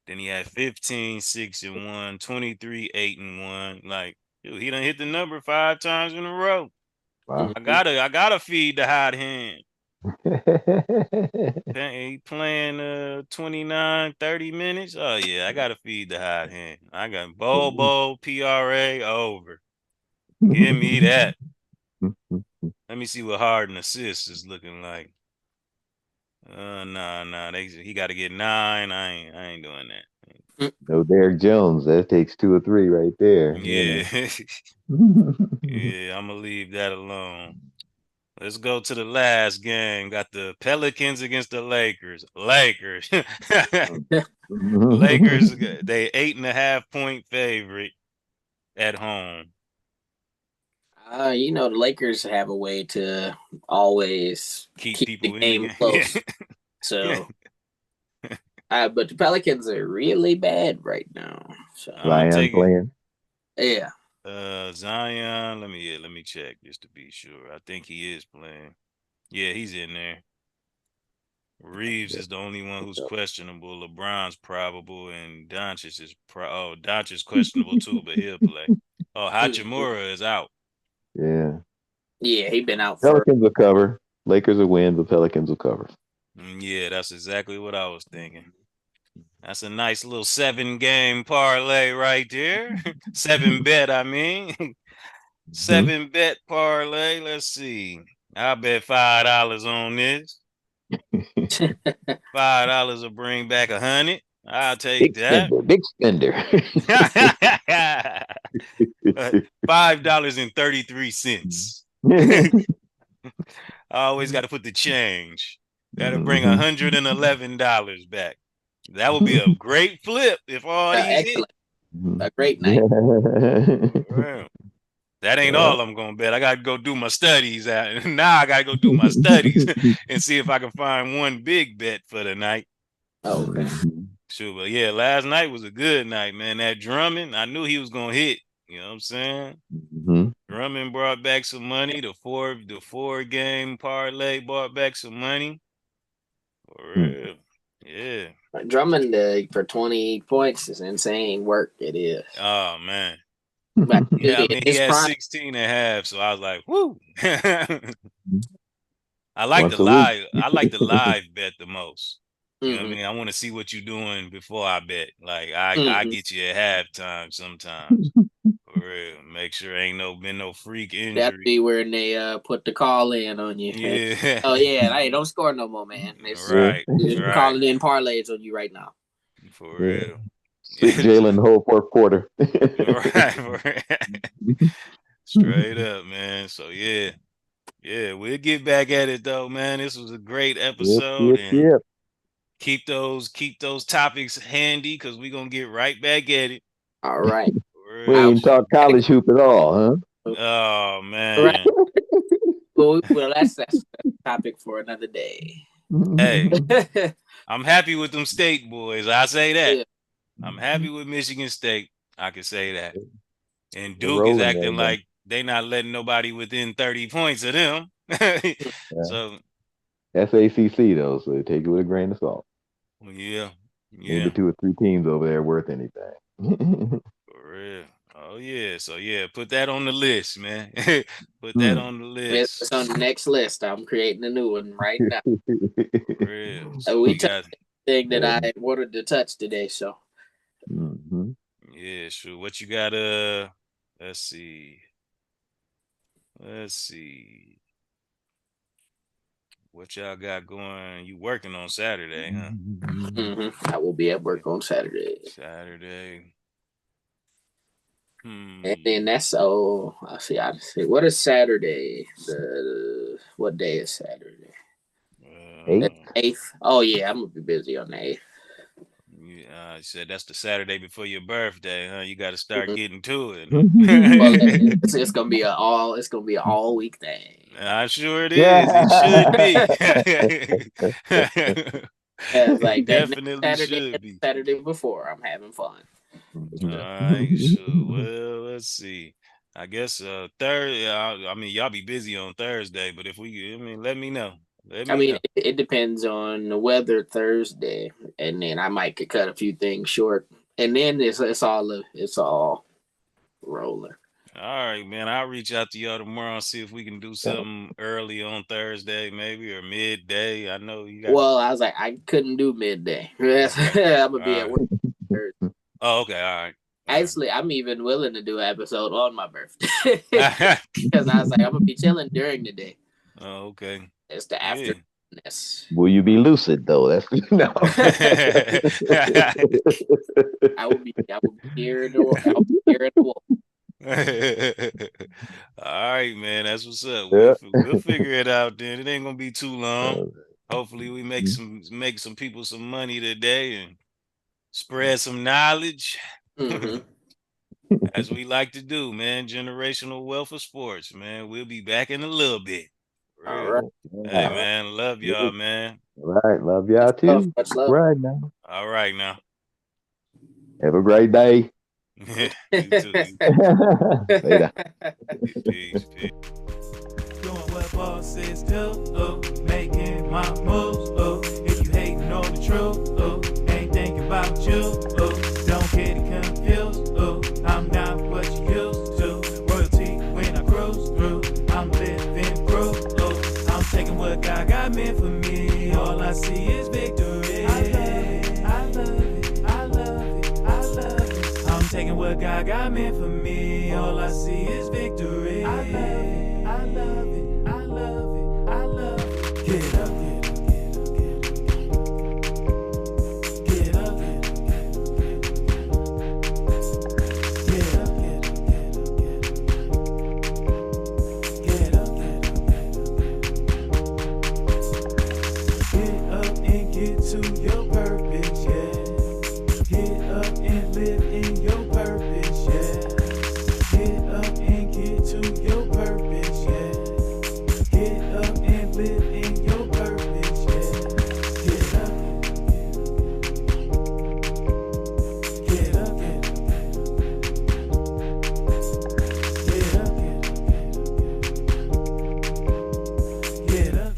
Then he had 15, 6, and 1, 23, 8, and 1. Like, dude, he done hit the number 5 times in a row. Wow. I gotta feed the hot hand. He playing 29, 30 minutes. Oh yeah, I gotta feed the hot hand. I got Bobo PRA over. Give me that. Let me see what Harden assists is looking like. Nah. He got to get 9. I ain't doing that. No Derrick Jones. That takes 2 or 3 right there. Yeah. You Yeah, I'm gonna leave that alone. Let's go to the last game. Got the Pelicans against the Lakers. Lakers. Lakers, they 8.5-point favorite at home. You know, the Lakers have a way to always Keep the people in game the game. close. So, but the Pelicans are really bad right now. So Zion playing. Yeah. Zion. Let me check just to be sure. I think he is playing. Yeah, he's in there. Reeves is the only one who's questionable. LeBron's probable, and Doncic is Doncic's questionable too, but he'll play. Oh, Hachimura is out. Yeah. Yeah, he been out. Pelicans will cover. Lakers will win, but Pelicans will cover. Yeah, that's exactly what I was thinking. That's a nice little 7-game parlay right there. 7-bet, I mean. 7-bet parlay. Let's see. I'll bet $5 on this. $5 will bring back 100. I'll take that. Big spender. $5.33. I always got to put the change. That'll bring $111 back. That would be a great flip if all these excellent. A great night. Well, that ain't all I'm gonna bet. I gotta go do my studies. Now I gotta go do my studies and see if I can find one big bet for the night. Oh, okay. Sure, but yeah, last night was a good night, man. That Drummond, I knew he was gonna hit. You know what I'm saying? Drummond brought back some money. The four game parlay brought back some money. For real. Yeah. Drummond for 20 points is insane work. It is. Oh man. But yeah, I mean he had 16 and a half, so I was like, whoo. I like the live bet the most. You know what I mean? I want to see what you're doing before I bet. Like I get you at halftime sometimes. For real. Make sure ain't been no freak injury. That'd be where they put the call in on you. Yeah. Oh yeah, hey, don't score no more, man. Right. Calling in parlays on you right now. For real. Sit Jalen the whole fourth quarter. right. Straight up, man. So yeah, we'll get back at it though, man. This was a great episode. Yep. Keep those topics handy because we're gonna get right back at it. All right. We ain't talk college hoop at all, huh? Oh man. Right. well, that's a topic for another day. Hey, I'm happy with them State boys. I say that. Yeah. I'm happy with Michigan State. I can say that. And Duke is acting like they not letting nobody within 30 points of them. So SACC though, so take it with a grain of salt. Yeah. Maybe 2 or 3 teams over there worth anything. For real. Oh yeah. So yeah, put that on the list, man. Put that on the list. It's on the next list. I'm creating a new one right now. For real. So we touched the thing that I wanted to touch today. So. Yeah, sure. What you got? Let's see. what y'all got going? You working on Saturday, huh? Mm-hmm. I will be at work on Saturday. Saturday. And then that's I see. What is Saturday? What day is Saturday? 8th. Oh yeah, I'm gonna be busy on the 8th. You said that's the Saturday before your birthday, huh? You got to start getting to it. Well, it's gonna be an all week thing. I'm sure it is. It should be. Yeah, it's like that Definitely should be. Saturday before. I'm having fun. All right, sure. Well, let's see. I guess Thursday. I mean, y'all be busy on Thursday, but if let me know. It depends on the weather Thursday, and then I might could cut a few things short, and then it's all rolling. All right, man. I'll reach out to y'all tomorrow and see if we can do something early on Thursday, maybe, or midday. I know you got. Well, I was like, I couldn't do midday. I'm gonna be at work Thursday. Oh, okay. All right. Actually, I'm even willing to do an episode on my birthday because I was like, I'm gonna be chilling during the day. Oh, okay. It's the afternoonness. Will you be lucid though? That's no. I will be here in the wall. All right, man. That's what's up. Yeah. We'll figure it out then. It ain't gonna be too long. Hopefully, we make some people some money today and spread some knowledge. Mm-hmm. As we like to do, man. Generational wealth of sports, man. We'll be back in a little bit. All right. Hey, man. Love y'all, man. All right. Love y'all too. Much love. Right now. All right, now. Have a great day. You too. Later. Peace. Doing what bosses do, making my moves, if you hating on the truth, ain't thinking about you, don't get it confused, I'm not what you used to, royalty when I cruise through, I'm living proof, I'm taking what God got meant for me, all I see is victory, I love it, I love it, I love it, I'm taking what God got meant for me, all I see is victory, I love it, I love it. I love it, I love it. Get up, get up, get up, get up, get up and get to your purpose, yeah. Get up and live in your purpose, yeah. Get up and get to your purpose, yeah. Get up and live in your purpose, yeah. Get up, get up, get up, get up,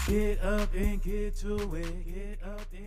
get up and get to it. Get up and